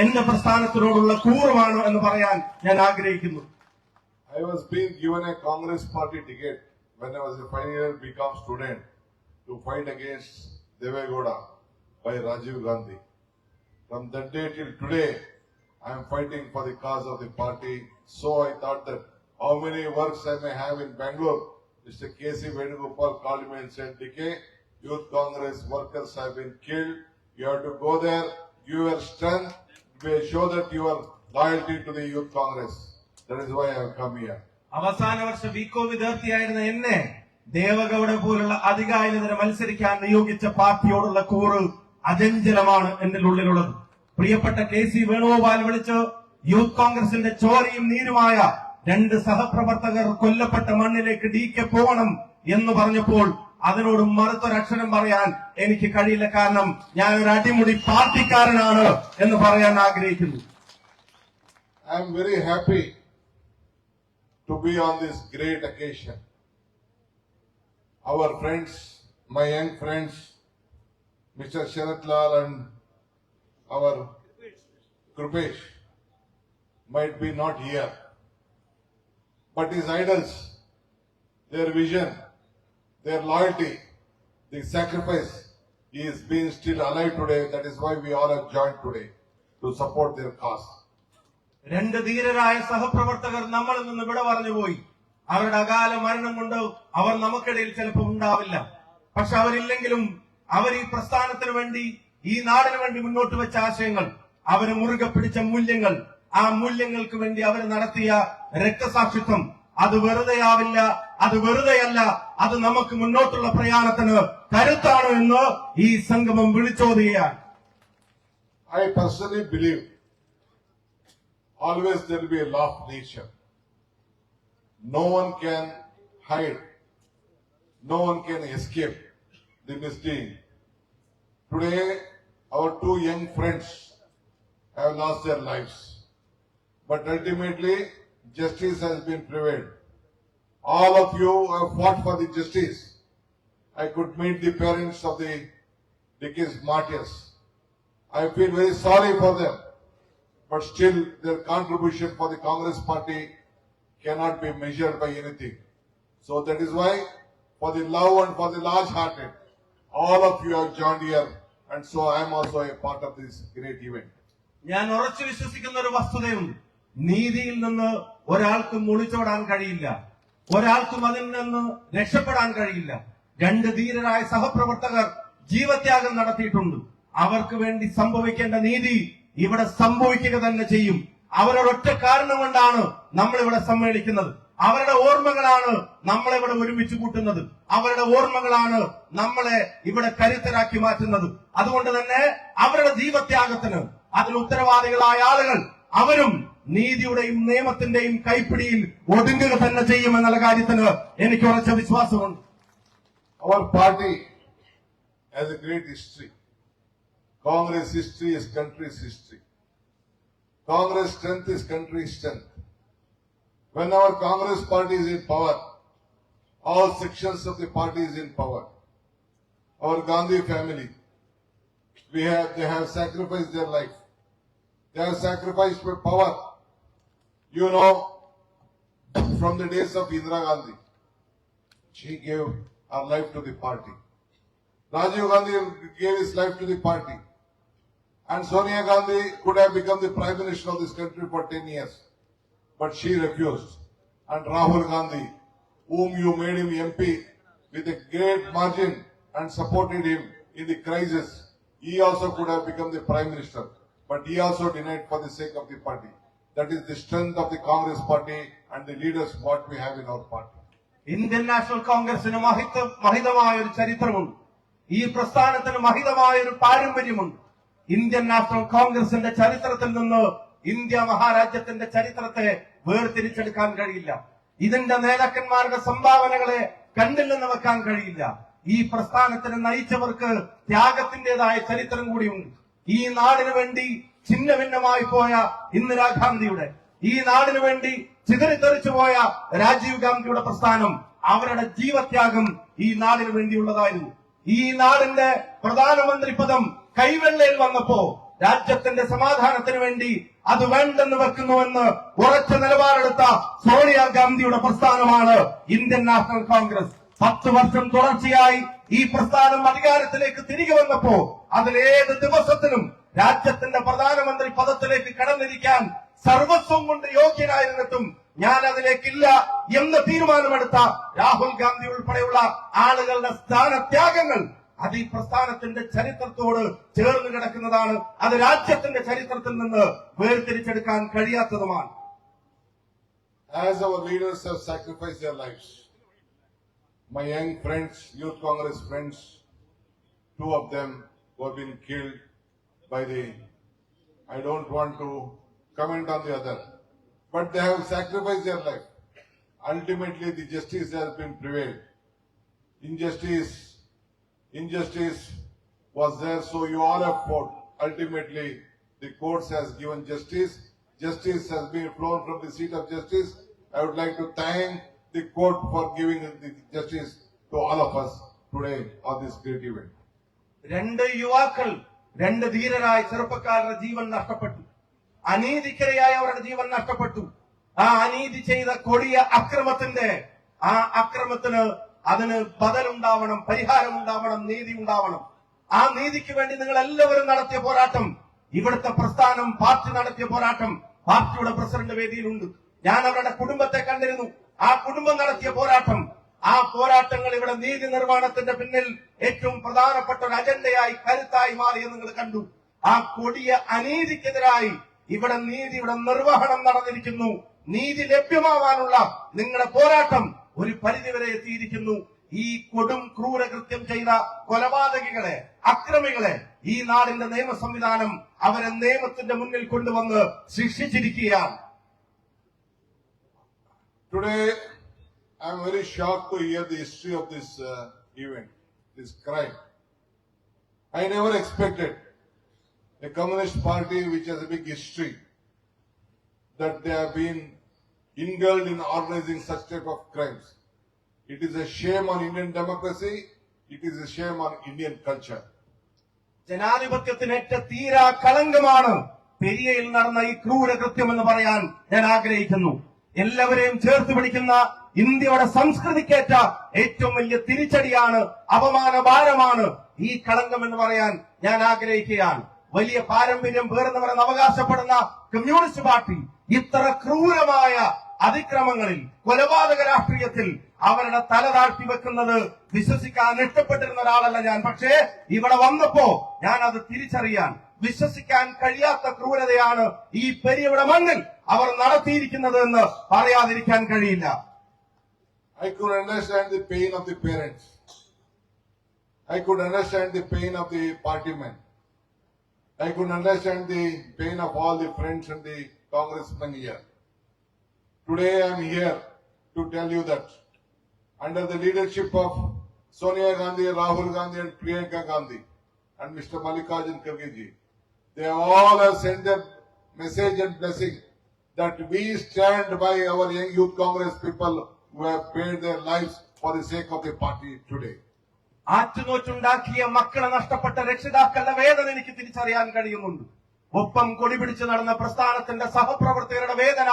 എന്റെ പ്രസ്ഥാനത്തിനോടുള്ള കൂറുമാണ് എന്ന് പറയാൻ ഞാൻ ആഗ്രഹിക്കുന്നു. I was being given a Congress party ticket when I was a final BCom student to fight against Devegowda by Rajiv Gandhi. From that day till today, I am fighting for the cause of the party. So I thought that how many works I may have in Bangalore. Mr. K.C. Venugopal called me and said, DK, Youth Congress workers have been killed. You have to go there, give your strength, show that you are loyalty to the Youth Congress. That is why I have come here. അവസാന വർഷ Biko വിദ്യാർത്ഥിയായിരുന്ന എന്നെ ദേവഗൌഡ പോലുള്ള അധികാരിനെതിരെ മത്സരിക്കാൻ നിയോഗിച്ച പാർട്ടിയോടുള്ള കൂറ് അചഞ്ചലമാണ് എന്റെ ഉള്ളിലുള്ളത്. പ്രിയപ്പെട്ട KC Venugopal വിളിച്ച് യൂത്ത് കോൺഗ്രസിന്റെ ചോരയും നീരുമായ 2 സഹപ്രവർത്തകർ കൊല്ലപ്പെട്ട മണ്ണിലേക്ക് DK പോകണം എന്ന് പറഞ്ഞപ്പോൾ അതിനോട് മറുത്തൊരക്ഷരം പറയാൻ എനിക്ക് കഴിയില്ല. കാരണം ഞാൻ ഒരു അടിമുടി പാർട്ടിക്കാരനാണ് എന്ന് പറയാൻ ആഗ്രഹിക്കുന്നു. I am very happy to be on this great occasion. Our friends, my young friends, Mr. Sharat Lal and our Krupesh might be not here, but his idols, their vision, their loyalty, the sacrifice, he is being still alive today. That is why we all have joined today to support their cause. 2 ധീരരായ സഹപ്രവർത്തകർ നമ്മളിൽ നിന്ന് വിട പറഞ്ഞുപോയി. അവരുടെ അകാല മരണം കൊണ്ട് അവർ നമുക്കിടയിൽ ചിലപ്പോൾ ഉണ്ടാവില്ല. പക്ഷെ അവരില്ലെങ്കിലും അവർ ഈ പ്രസ്ഥാനത്തിന് വേണ്ടി, ഈ നാടിന് വേണ്ടി മുന്നോട്ട് വെച്ച ആശയങ്ങൾ, അവര് മുറുകെ പിടിച്ച മൂല്യങ്ങൾ, ആ മൂല്യങ്ങൾക്ക് വേണ്ടി അവർ നടത്തിയ രക്തസാക്ഷിത്വം, അത് വെറുതെയാവില്ല, അത് വെറുതെയല്ല, അത് നമുക്ക് മുന്നോട്ടുള്ള പ്രയാണത്തിന് കരുത്താണ് എന്ന് ഈ സംഗമം വിളിച്ചോതുകയാണ്. I personally believe always there will be a law of nature. No one can hide. No one can escape the misdeed. Today, our 2 young friends have lost their lives. But ultimately, justice has been prevailed. All of you have fought for the justice. I could meet the parents of the deceased martyrs. I feel very sorry for them. But still, their contribution for the Congress party cannot be measured by anything. So that is why, for the love and for the large-hearted, all of you have joined here, and so I am also a part of this great event. ഞാൻ ഉറച്ചു വിശ്വസിക്കുന്ന ഒരു വസ്തുതയുണ്ട്. നീതിയിൽ നിന്ന് ഒരാൾക്കും ഒളിച്ചോടാൻ കഴിയില്ല, ഒരാൾക്കും അതിൽ നിന്ന് രക്ഷപ്പെടാൻ കഴിയില്ല. 2 ധീരരായ സഹപ്രവർത്തകർ ജീവത്യാഗം നടത്തിയിട്ടുണ്ട്. അവർക്ക് വേണ്ടി സംഭവിക്കേണ്ട നീതി ഇവിടെ സംഭവിക്കുക തന്നെ ചെയ്യും. അവരൊരൊറ്റ കാരണം കൊണ്ടാണ് നമ്മളിവിടെ സമ്മേളിക്കുന്നത്. അവരുടെ ഓർമ്മകളാണ് നമ്മളിവിടെ ഒരുമിച്ച് കൂട്ടുന്നത്. അവരുടെ ഓർമ്മകളാണ് നമ്മളെ ഇവിടെ കരുത്തരാക്കി മാറ്റുന്നത്. അതുകൊണ്ട് തന്നെ അവരുടെ ജീവത്യാഗത്തിന് അതിന് ഉത്തരവാദികളായ ആളുകൾ അവരും നീതിയുടെയും നിയമത്തിന്റെയും കൈപ്പിടിയിൽ ഒടുങ്ങുക തന്നെ ചെയ്യുമെന്നുള്ള കാര്യത്തിന് എനിക്ക് ഉറച്ച വിശ്വാസമുണ്ട്. Our party has a great history. Congress history is country's history. Congress strength is country's strength. When our Congress party is in power, all sections of the party is in power. Our Gandhi family, they have sacrificed their life. They have sacrificed their power. You know, from the days of Indira Gandhi, she gave her life to the party. Rajiv Gandhi gave his life to the party. And Sonia Gandhi could have become the Prime Minister of this country for 10 years. But she refused. And Rahul Gandhi, whom you made him MP with a great margin and supported him in the crisis, he also could have become the Prime Minister. But he also denied for the sake of the party. That is the strength of the Congress party and the leaders what we have in our party. Indian national കോൺഗ്രസിന് മഹിതമായ ഒരു ചരിത്രമുണ്ട്. ഈ പ്രസ്ഥാനത്തിന് മഹിതമായ ഒരു പാരമ്പര്യമുണ്ട്. Indian national കോൺഗ്രസിന്റെ ചരിത്രത്തിൽ നിന്ന് India മഹാരാജ്യത്തിന്റെ ചരിത്രത്തെ വേർതിരിച്ചെടുക്കാൻ കഴിയില്ല. ഇതിന്റെ നേതാക്കന്മാരുടെ സംഭാവനകളെ കണ്ടിൽ നിന്ന് വെക്കാൻ കഴിയില്ല. ഈ പ്രസ്ഥാനത്തിനെ നയിച്ചവർക്ക് ത്യാഗത്തിന്റേതായ ചരിത്രം കൂടിയുണ്ട്. ഈ നാടിനു വേണ്ടി ഛിന്ന ഭിന്നമായി പോയ ഇന്ദിരാഗാന്ധിയുടെ, ഈ നാടിനു വേണ്ടി ചിതറിത്തെറിച്ചു പോയ രാജീവ് ഗാന്ധിയുടെ പ്രസ്ഥാനം, അവരുടെ ജീവത്യാഗം ഈ നാടിനു വേണ്ടിയുള്ളതായിരുന്നു. ഈ നാടിന്റെ പ്രധാനമന്ത്രി പദം കൈവെള്ളയിൽ വന്നപ്പോ രാജ്യത്തിന്റെ സമാധാനത്തിന് വേണ്ടി അത് വേണ്ടെന്ന് വെക്കുന്നുവെന്ന് ഉറച്ച നിലപാടെടുത്ത സോണിയാഗാന്ധിയുടെ പ്രസ്ഥാനമാണ് ഇന്ത്യൻ നാഷണൽ കോൺഗ്രസ്. 10 വർഷം തുടർച്ചയായി ഈ പ്രസ്ഥാനം അധികാരത്തിലേക്ക് തിരികെ വന്നപ്പോ അതിലേത് ദിവസത്തിലും രാജ്യത്തിന്റെ പ്രധാനമന്ത്രി പദത്തിലേക്ക് കടന്നിരിക്കാൻ സർവസ്വം കൊണ്ട് യോഗ്യനായിരുന്നിട്ടും ഞാൻ അതിലേക്കില്ല എന്ന് തീരുമാനമെടുത്ത രാഹുൽ ഗാന്ധി ഉൾപ്പെടെയുള്ള ആളുകളുടെ സ്ഥാനത്യാഗങ്ങൾ അത് ഈ പ്രസ്ഥാനത്തിന്റെ ചരിത്രത്തോട് ചേർന്ന് കിടക്കുന്നതാണ്. അത് രാജ്യത്തിന്റെ ചരിത്രത്തിൽ നിന്ന് വേർതിരിച്ചെടുക്കാൻ കഴിയാത്തതുമാണ്. As our leaders have sacrificed their lives, my young friends, Youth Congress friends, 2 of them who have been killed by the, I don't want to comment on the other, but they have sacrificed their life. Ultimately, the justice has been prevailed. Injustice was there, so you all have fought. Ultimately, the courts has given justice. Justice has been flown from the seat of justice. I would like to thank the court for giving the justice to all of us today on this great event. 2 യുവാക്കൾ, 2 ധീരരായ ചെറുപ്പക്കാരുടെ ജീവൻ നഷ്ടപ്പെട്ടു. അനീതിക്കിരയായി അവരുടെ ജീവൻ നഷ്ടപ്പെട്ടു. ആ അനീതി ചെയ്ത കൊടിയ അക്രമത്തിന്റെ ആ അക്രമത്തിന് അതിന് ബദലുണ്ടാവണം, പരിഹാരമുണ്ടാവണം, നീതി ഉണ്ടാവണം. ആ നീതിക്ക് വേണ്ടി നിങ്ങൾ എല്ലാവരും നടത്തിയ പോരാട്ടം, ഇവിടുത്തെ പ്രസ്ഥാനം, പാർട്ടി നടത്തിയ പോരാട്ടം പാർട്ടിയുടെ പ്രസിഡന്റ് വേദിയിലുണ്ട്. ഞാൻ അവരുടെ കുടുംബത്തെ കണ്ടിരുന്നു. ആ കുടുംബം നടത്തിയ പോരാട്ടം, ആ പോരാട്ടങ്ങൾ ഇവിടെ നീതി നിർവ്വഹണത്തിന്റെ പിന്നിൽ ഏറ്റവും പ്രധാനപ്പെട്ട ഒരു അജണ്ടയായി, കരുത്തായി മാറിയെന്ന് നിങ്ങൾ കണ്ടു. ആ കൊടിയ അനീതിക്കെതിരായി ഇവിടെ നീതിയുടെ നിർവഹണം നടന്നിരിക്കുന്നു. നീതി ലഭ്യമാവാനുള്ള നിങ്ങളുടെ പോരാട്ടം ഒരു പരിധിവരെ എത്തിയിരിക്കുന്നു. ഈ കൊടും ക്രൂരകൃത്യം ചെയ്ത കൊലപാതകികളെ, അക്രമികളെ ഈ നാടിന്റെ നിയമ സംവിധാനം അവരെ നിയമത്തിന്റെ മുന്നിൽ കൊണ്ടുവന്ന് ശിക്ഷിച്ചിരിക്കുകയാണ്. Today, I am very shocked to hear the history of this event, this crime. I never expected a communist party which has a big history, that they have been indulged in organizing such type of crimes. It is a shame on Indian democracy. It is a shame on Indian culture. ജനാധിപത്യത്തിനേറ്റ തീരാ കളങ്കമാണ് പെരിയയിൽ നടന്ന ഈ ക്രൂരകൃത്യം എന്ന് പറയാൻ ഞാൻ ആഗ്രഹിക്കുന്നു. എല്ലാവരെയും ചേർത്ത് പിടിക്കുന്ന ഇന്ത്യയുടെ സംസ്കൃതിക്കേറ്റ ഏറ്റവും വലിയ തിരിച്ചടിയാണ്, അപമാനഭാരമാണ് ഈ കളങ്കം എന്ന് പറയാൻ ഞാൻ ആഗ്രഹിക്കുകയാണ്. വലിയ പാരമ്പര്യം പേർന്നവരെന്ന് അവകാശപ്പെടുന്ന കമ്മ്യൂണിസ്റ്റ് പാർട്ടി ഇത്ര ക്രൂരമായ അതിക്രമങ്ങളിൽ, കൊലപാതക രാഷ്ട്രീയത്തിൽ അവരുടെ തല താഴ്ത്തി വെക്കുന്നത് വിശ്വസിക്കാൻ ഇഷ്ടപ്പെട്ടിരുന്ന ഒരാളല്ല ഞാൻ. പക്ഷേ ഇവിടെ വന്നപ്പോ ഞാൻ അത് തിരിച്ചറിയാൻ, വിശ്വസിക്കാൻ കഴിയാത്ത ക്രൂരതയാണ് ഈ പെരിയയുടെ മണ്ണിൽ അവർ നടത്തിയിരിക്കുന്നത് എന്ന് പറയാതിരിക്കാൻ കഴിയില്ല. I could understand the pain of the parents. I could understand the pain of the party men. I could understand the pain of all the friends and the congressmen here. Today I am here to tell you that under the leadership of Sonia Gandhi, Rahul Gandhi and Priyanka Gandhi and Mr. Mallikarjun Kharge, they all have sent their message and blessing that we stand by our young youth Congress people who have paid their lives for the sake of the party today. ആറ്റുനോറ്റുണ്ടാക്കിയ മക്കളെ നഷ്ടപ്പെട്ട രക്ഷിതാക്കളുടെ വേദന എനിക്ക് തിരിച്ചറിയാൻ കഴിയുന്നുണ്ട്. ഒപ്പം കൊടിപിടിച്ച് നടന്ന പ്രസ്ഥാനത്തിന്റെ സഹപ്രവർത്തകരുടെ വേദന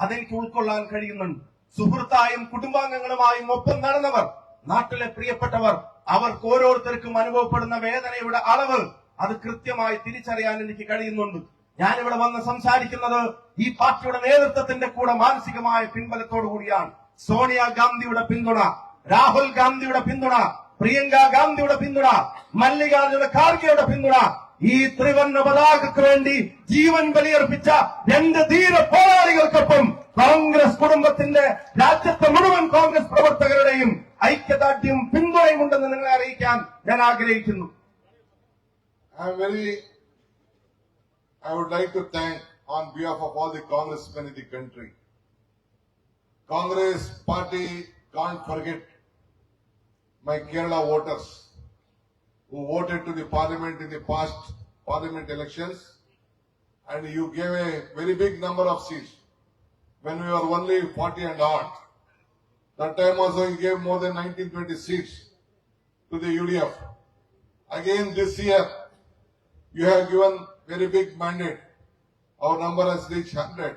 അതെനിക്ക് ഉൾക്കൊള്ളാൻ കഴിയുന്നുണ്ട്. സുഹൃത്തായും കുടുംബാംഗങ്ങളുമായും ഒപ്പം നടന്നവർ, നാട്ടിലെ പ്രിയപ്പെട്ടവർ, അവർക്ക് ഓരോരുത്തർക്കും അനുഭവപ്പെടുന്ന വേദനയുടെ അളവ് അത് കൃത്യമായി തിരിച്ചറിയാൻ എനിക്ക് കഴിയുന്നുണ്ട്. ഞാനിവിടെ വന്ന് സംസാരിക്കുന്നത് ഈ പാർട്ടിയുടെ നേതൃത്വത്തിന്റെ കൂടെ മാനസികമായ പിൻബലത്തോടു കൂടിയാണ്. സോണിയാഗാന്ധിയുടെ പിന്തുണ, രാഹുൽ ഗാന്ധിയുടെ പിന്തുണ, പ്രിയങ്ക ഗാന്ധിയുടെ പിന്തുണ, മല്ലികാർജുന ഖാർഗെയുടെ പിന്തുണ, ഈ ത്രിവർണ്ണ പതാകയ്ക്ക് വേണ്ടി ജീവൻ ബലിയർപ്പിച്ച രണ്ട് ധീര പോരാളികൾക്കൊപ്പം കോൺഗ്രസ് കുടുംബത്തിന്റെ, രാജ്യത്തെ മുഴുവൻ കോൺഗ്രസ് പ്രവർത്തകരുടെയും ഐക്യദാർഢ്യവും പിന്തുണയും ഉണ്ടെന്ന് നിങ്ങളെ അറിയിക്കാൻ ഞാൻ ആഗ്രഹിക്കുന്നു. I would like to thank on behalf of all the congressmen in the country. Congress party can't forget my Kerala voters who voted to the parliament in the past parliament elections, and you gave a very big number of seats when we were only 40 and odd. That time also you gave more than 19-20 seats to the UDF. Again this year you have given very big mandate. Our number has reached 100.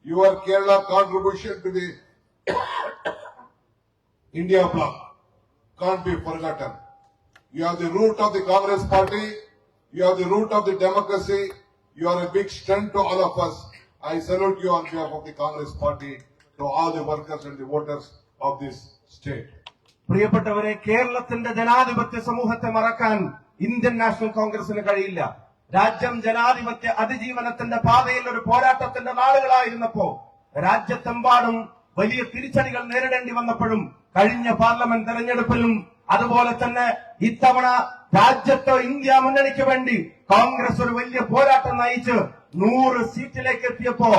Your Kerala contribution to the India bloc can't be forgotten. You are the root of the Congress party. You are the root of the democracy. You are a big strength to all of us. I salute you on behalf of the Congress party to all the workers and the voters of this state. പ്രിയപ്പെട്ടവരെ, കേരളത്തിന്റെ ജനാധിപത്യ സമൂഹത്തെ മറക്കാൻ Indian national കോൺഗ്രസിന് കഴിയില്ല. രാജ്യം ജനാധിപത്യ അതിജീവനത്തിന്റെ പാതയിൽ ഒരു പോരാട്ടത്തിന്റെ നാളുകളായിരുന്നപ്പോ, രാജ്യത്തെമ്പാടും വലിയ തിരിച്ചടികൾ നേരിടേണ്ടി വന്നപ്പോഴും, കഴിഞ്ഞ പാർലമെന്റ് തെരഞ്ഞെടുപ്പിലും അതുപോലെ തന്നെ ഇത്തവണ രാജ്യത്ത് ഇന്ത്യ മുന്നണിക്ക് വേണ്ടി കോൺഗ്രസ് ഒരു വലിയ പോരാട്ടം നയിച്ച് 100 സീറ്റിലേക്ക് എത്തിയപ്പോ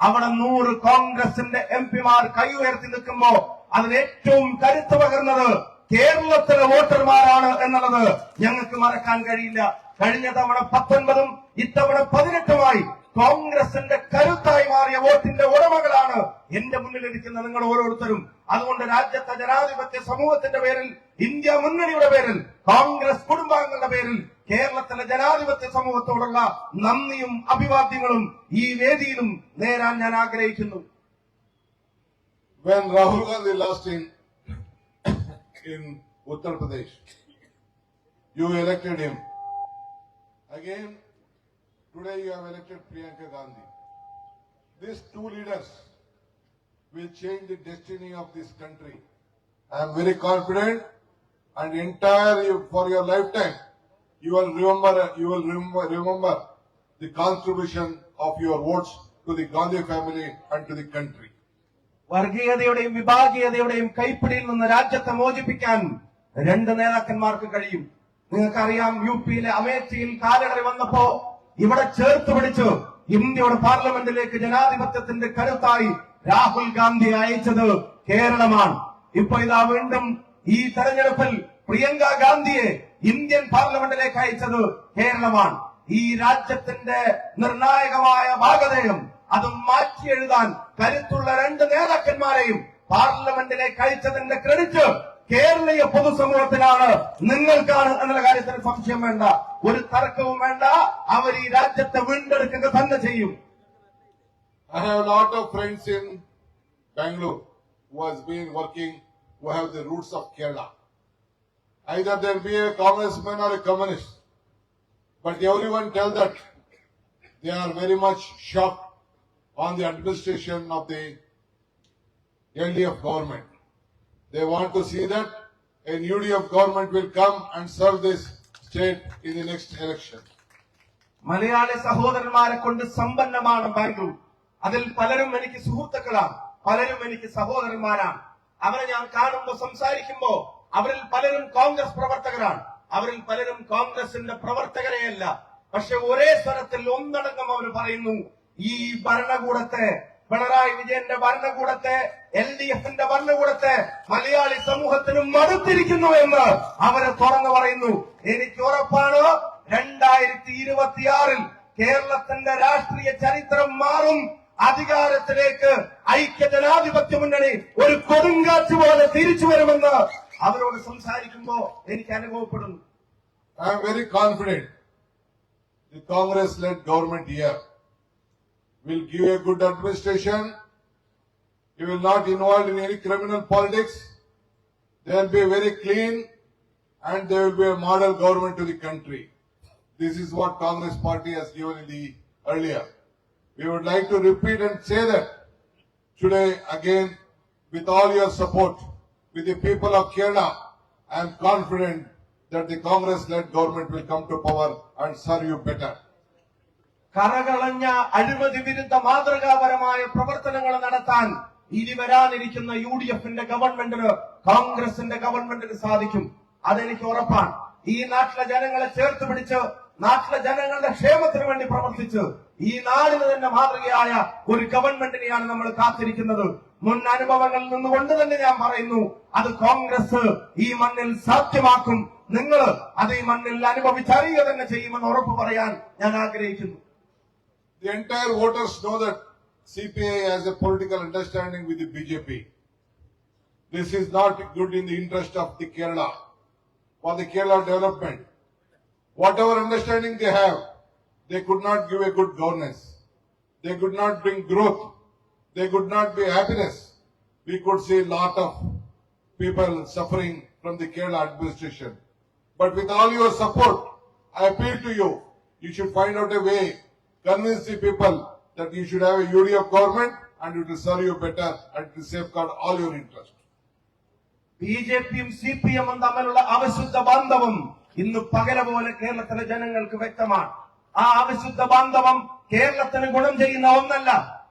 അവിടെ 100 കോൺഗ്രസിന്റെ എംപിമാർ കൈ ഉയർത്തി നിൽക്കുമ്പോ അതിന് ഏറ്റവും കരുത്ത് പകർന്നത് കേരളത്തിലെ വോട്ടർമാരാണ് എന്നുള്ളത് ഞങ്ങൾക്ക് മറക്കാൻ കഴിയില്ല. കഴിഞ്ഞ തവണ 19ഉം ഇത്തവണ 18ഉമായി കോൺഗ്രസിന്റെ കരുത്തായി മാറിയ വോട്ടിന്റെ ഉടമകളാണ് എന്റെ മുന്നിലിരിക്കുന്ന നിങ്ങൾ ഓരോരുത്തരും. അതുകൊണ്ട് രാജ്യത്തെ ജനാധിപത്യ സമൂഹത്തിന്റെ പേരിൽ, ഇന്ത്യ മുന്നണിയുടെ പേരിൽ, കോൺഗ്രസ് കുടുംബാംഗങ്ങളുടെ പേരിൽ കേരളത്തിലെ ജനാധിപത്യ സമൂഹത്തോടുള്ള നന്ദിയും അഭിവാദ്യങ്ങളും ഈ വേദിയിലും നേരാൻ ഞാൻ ആഗ്രഹിക്കുന്നു. When Rahul Gandhi lost in Uttar Pradesh, you elected him. Again, today you have elected Priyanka Gandhi. These two leaders will change the destiny of this country. I am very confident, and for your lifetime, you will remember the contribution of your votes to the Gandhi family and to the country. വർഗീയതയുടെയും വിഭാഗീയതയുടെയും കൈപ്പിടിയിൽ നിന്ന് രാജ്യത്തെ മോചിപ്പിക്കാൻ രണ്ട് നേതാക്കന്മാർക്ക് കഴിയും. നിങ്ങൾക്കറിയാം, യുപിയിലെ അമേഠിയിൽ കാലടറി വന്നപ്പോ ഇവിടെ ചേർത്ത് പിടിച്ച് ഇന്ത്യയുടെ പാർലമെന്റിലേക്ക് ജനാധിപത്യത്തിന്റെ കരുത്തായി രാഹുൽ ഗാന്ധി അയച്ചത് കേരളമാണ്. ഇപ്പൊ ഇതാ വീണ്ടും ഈ തെരഞ്ഞെടുപ്പിൽ പ്രിയങ്ക ഗാന്ധിയെ ഇന്ത്യൻ പാർലമെന്റിലേക്ക് അയച്ചത് കേരളമാണ്. ഈ രാജ്യത്തിന്റെ നിർണായകമായ ഭാഗധേയം അത് മാറ്റി എഴുതാൻ കരുത്തുള്ള രണ്ട് നേതാക്കന്മാരെയും പാർലമെന്റിലേക്ക് അയച്ചതിന്റെ ക്രെഡിറ്റ് കേരളീയ പൊതുസമൂഹത്തിനാണ്, നിങ്ങൾക്കാണ് എന്നുള്ള കാര്യത്തിന് സംശയം വേണ്ട, ഒരു തർക്കവും വേണ്ട. അവർ ഈ രാജ്യത്തെ വീണ്ടെടുക്കുക തന്നെ ചെയ്യും. I have a lot of friends in Bangalore who has been working, who have the roots of Kerala. Either they'll be a congressman or a communist, but everyone tells that they are very much shocked on the administration of the LDF government. They want to see that a UDF government will come and serve this state in the next election. Malayali സഹോദരന്മാരെ കൊണ്ട് സമ്പന്നമാണ് ബാംഗ്ലൂർ. അതിൽ പലരും എനിക്ക് സുഹൃത്തുക്കളാണ്, പലരും എനിക്ക് സഹോദരന്മാരാണ്. അവരെ ഞാൻ കാണുമ്പോ, സംസാരിക്കുമ്പോ അവരിൽ പലരും കോൺഗ്രസ് പ്രവർത്തകരാണ്, അവരിൽ പലരും കോൺഗ്രസിന്റെ പ്രവർത്തകരെയല്ല. പക്ഷെ ഒരേ സ്വരത്തിൽ ഒന്നടങ്കം അവർ പറയുന്നു, ഈ ഭരണകൂടത്തെ, പിണറായി വിജയന്റെ ഭരണകൂടത്തെ, LDFന്റെ ഭരണകൂടത്തെ മലയാളി സമൂഹത്തിന് മടുത്തിരിക്കുന്നു എന്ന് അവരെ തുറന്നു പറയുന്നു. എനിക്ക് ഉറപ്പാണ് 2026 കേരളത്തിന്റെ രാഷ്ട്രീയ ചരിത്രം മാറും. അധികാരത്തിലേക്ക് ഐക്യ ജനാധിപത്യ മുന്നണി ഒരു കൊടുങ്കാറ്റ് പോലെ തിരിച്ചു വരുമെന്ന് അവരോട് സംസാരിക്കുമ്പോ എനിക്ക് അനുഭവപ്പെടുന്നു. I am very confident the Congress-led government here will give a good administration. You will not involve in any criminal politics. They will be very clean, and they will be a model government to the country. This is what Congress party has given in the earlier. We would like to repeat and say that today again, with all your support, with the people of Kerala, I am confident that the Congress-led government will come to power and serve you better. കറകളഞ്ഞ അഴിമതി വിരുദ്ധ മാതൃകാപരമായ പ്രവർത്തനങ്ങൾ നടത്താൻ ഇനി വരാനിരിക്കുന്ന UDF-ന്റെ ഗവൺമെന്റിന്, കോൺഗ്രസിന്റെ ഗവൺമെന്റിന് സാധിക്കും. അതെനിക്ക് ഉറപ്പാണ്. ഈ നാട്ടിലെ ജനങ്ങളെ ചേർത്ത് പിടിച്ച് നാട്ടിലെ ജനങ്ങളുടെ ക്ഷേമത്തിന് വേണ്ടി പ്രവർത്തിച്ച് ഈ നാടിന് തന്നെ മാതൃകയായ ഒരു ഗവൺമെന്റിനെയാണ് നമ്മൾ കാത്തിരിക്കുന്നത്. മുൻ അനുഭവങ്ങളിൽ നിന്നുകൊണ്ട് തന്നെ ഞാൻ പറയുന്നു, അത് കോൺഗ്രസ് ഈ മണ്ണിൽ സാധ്യമാക്കും. നിങ്ങൾ അത് ഈ മണ്ണിൽ അനുഭവിച്ചറിയുക തന്നെ ചെയ്യുമെന്ന് ഉറപ്പ് പറയാൻ ഞാൻ ആഗ്രഹിക്കുന്നു. The entire voters know that CPI has a political understanding with the BJP. This is not good in the interest of the Kerala, for the Kerala development. Whatever understanding they have, they could not give a good governance. They could not bring growth. They could not be happiness. We could see a lot of people suffering from the Kerala administration. But with all your support, I appeal to you, you should find out a way, convince the people that you should have a UDF government and it will serve you better and it will safeguard all your interests. BJP-യും CPM-ഉം തമ്മിലുള്ള അവിശുദ്ധ ബന്ധവും ഇന്ന് പകല പോലെ കേരളത്തിലെ ജനങ്ങൾക്ക് വ്യക്തമാണ്. ആ അവിശുദ്ധ ബാന്ധവം കേരളത്തിന് ഗുണം ചെയ്യുന്ന ഒന്നല്ല,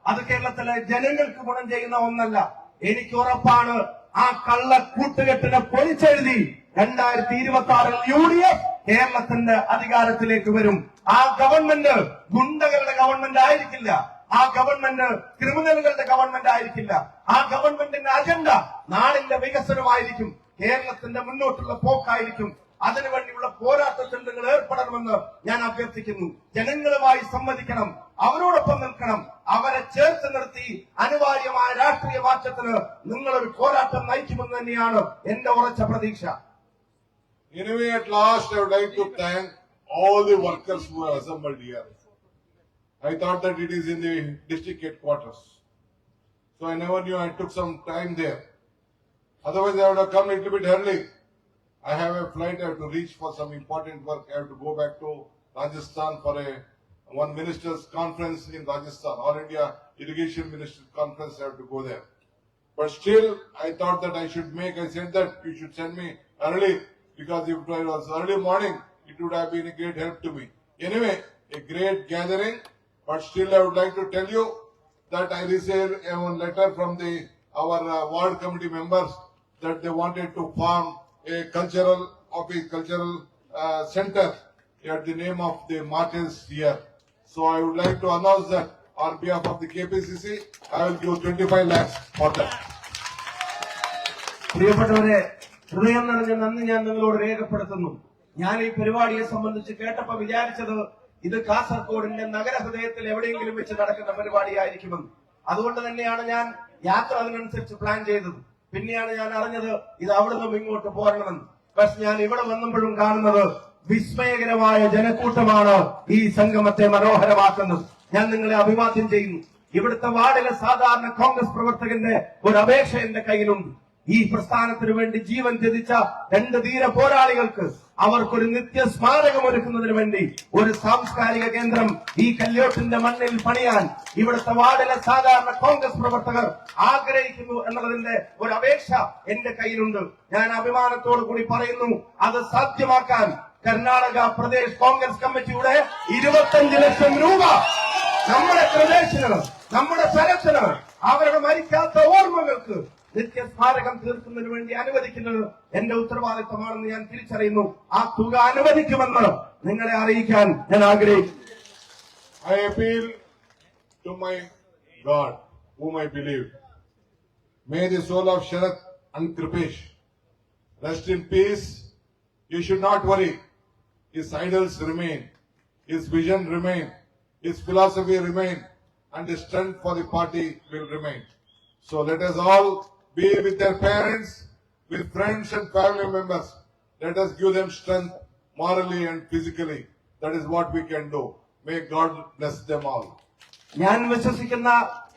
അത് കേരളത്തിലെ ജനങ്ങൾക്ക് ഗുണം ചെയ്യുന്ന ഒന്നല്ല. എനിക്ക് ഉറപ്പാണ്, ആ കള്ള കൂട്ടുകെട്ടിനെ പൊളിച്ചെഴുതി 2026 UDF കേരളത്തിന്റെ അധികാരത്തിലേക്ക് വരും. ആ ഗവൺമെന്റ് ഗുണ്ടകളുടെ ഗവൺമെന്റ് ആയിരിക്കില്ല. ആ ഗവൺമെന്റ് ക്രിമിനലുകളുടെ ഗവൺമെന്റ് ആയിരിക്കില്ല. ആ ഗവൺമെന്റിന്റെ അജണ്ട നാടിന്റെ വികസനമായിരിക്കും, കേരളത്തിന്റെ മുന്നോട്ടുള്ള പോക്കായിരിക്കും. അതിനുവേണ്ടിയുള്ള പോരാട്ടത്തിൽ നിങ്ങൾ ഏർപ്പെടണമെന്ന് ഞാൻ അഭ്യർത്ഥിക്കുന്നു. ജനങ്ങളുമായി സംവദിക്കണം, അവരോടൊപ്പം നിൽക്കണം, അവരെ ചേർത്ത് നിർത്തി അനിവാര്യമായ രാഷ്ട്രീയ മാറ്റത്തിന് നിങ്ങളൊരു പോരാട്ടം നയിക്കുമെന്ന് തന്നെയാണ് എന്റെ ഉറച്ച പ്രതീക്ഷ. Anyway, at last, I would like to thank all the workers who are assembled here. I thought that it is in the district headquarters, so I never knew. I took some time there. Otherwise, I would have come a little bit early. I have a flight. I have to reach for some important work. I have to go back to Rajasthan for one minister's conference in Rajasthan, All India Irrigation Ministers Conference. I have to go there. But still, I thought that I said that you should send me early, because if it was early morning, it would have been a great help to me. Anyway, a great gathering, but still I would like to tell you that I received a letter from our ward committee members that they wanted to form a cultural center at the name of the martyrs here. So I would like to announce that on behalf of the KPCC, I will give 25 lakhs for that. പ്രിയപ്പെട്ടവരെ, ഹൃദയം നിറഞ്ഞ നന്ദി ഞാൻ നിങ്ങളോട് രേഖപ്പെടുത്തുന്നു. ഞാൻ ഈ പരിപാടിയെ സംബന്ധിച്ച് കേട്ടപ്പോ വിചാരിച്ചത് ഇത് കാസർഗോഡിന്റെ നഗരഹൃദയത്തിൽ എവിടെയെങ്കിലും വെച്ച് നടക്കുന്ന പരിപാടിയായിരിക്കുമെന്ന്. അതുകൊണ്ട് തന്നെയാണ് ഞാൻ യാത്ര അതിനനുസരിച്ച് പ്ലാൻ ചെയ്തത്. പിന്നെയാണ് ഞാൻ അറിഞ്ഞത് ഇത് അവിടെ നിന്നും ഇങ്ങോട്ട് പോരണമെന്ന്. പക്ഷെ ഞാൻ ഇവിടെ വന്നപ്പോഴും കാണുന്നത് വിസ്മയകരമായ ജനക്കൂട്ടമാണ് ഈ സംഗമത്തെ മനോഹരമാക്കുന്നത്. ഞാൻ നിങ്ങളെ അഭിവാദ്യം ചെയ്യുന്നു. ഇവിടുത്തെ വാർഡിലെ സാധാരണ കോൺഗ്രസ് പ്രവർത്തകന്റെ ഒരു അപേക്ഷ എന്റെ കയ്യിലുണ്ട്. ഈ പ്രസ്ഥാനത്തിന് വേണ്ടി ജീവൻ ത്യജിച്ച 2 ധീര പോരാളികൾക്ക് അവർക്കൊരു നിത്യ സ്മാരകം ഒരുക്കുന്നതിന് വേണ്ടി ഒരു സാംസ്കാരിക കേന്ദ്രം ഈ കല്യോട്ടിന്റെ മണ്ണിൽ പണിയാൻ ഇവിടുത്തെ വാർഡിലെ സാധാരണ കോൺഗ്രസ് പ്രവർത്തകർ ആഗ്രഹിക്കുന്നു എന്നതിന്റെ ഒരു അപേക്ഷ എന്റെ കയ്യിലുണ്ട്. ഞാൻ അഭിമാനത്തോടു കൂടി പറയുന്നു, അത് സാധ്യമാക്കാൻ കർണാടക പ്രദേശ് കോൺഗ്രസ് കമ്മിറ്റിയുടെ 25 ലക്ഷം രൂപ നമ്മുടെ പ്രദേശത്തിന്, നമ്മുടെ സ്ഥലത്തിന്, അവരുടെ മരിക്കാത്ത ഓർമ്മകൾക്ക് നിത്യസ്മാരകം തീർക്കുന്നതിന് വേണ്ടി അനുവദിക്കുന്നത് എന്റെ ഉത്തരവാദിത്തമാണെന്ന് ഞാൻ തിരിച്ചറിയുന്നു. ആ തുക അനുവദിക്കുമെന്ന് നിങ്ങളെ അറിയിക്കാൻ ഞാൻ ആഗ്രഹിക്കുന്നു. I appeal to my God, whom I believe. May the soul of Sharath and Kripesh rest in peace. You should not worry. His idols remain, his vision remain, his philosophy remain, and his strength for the party will remain. So let us all be with their parents, with friends and family members. Let us give them strength morally and physically. That is what we can do. May God bless them all. ഞാൻ വിശ്വസിക്കുന്ന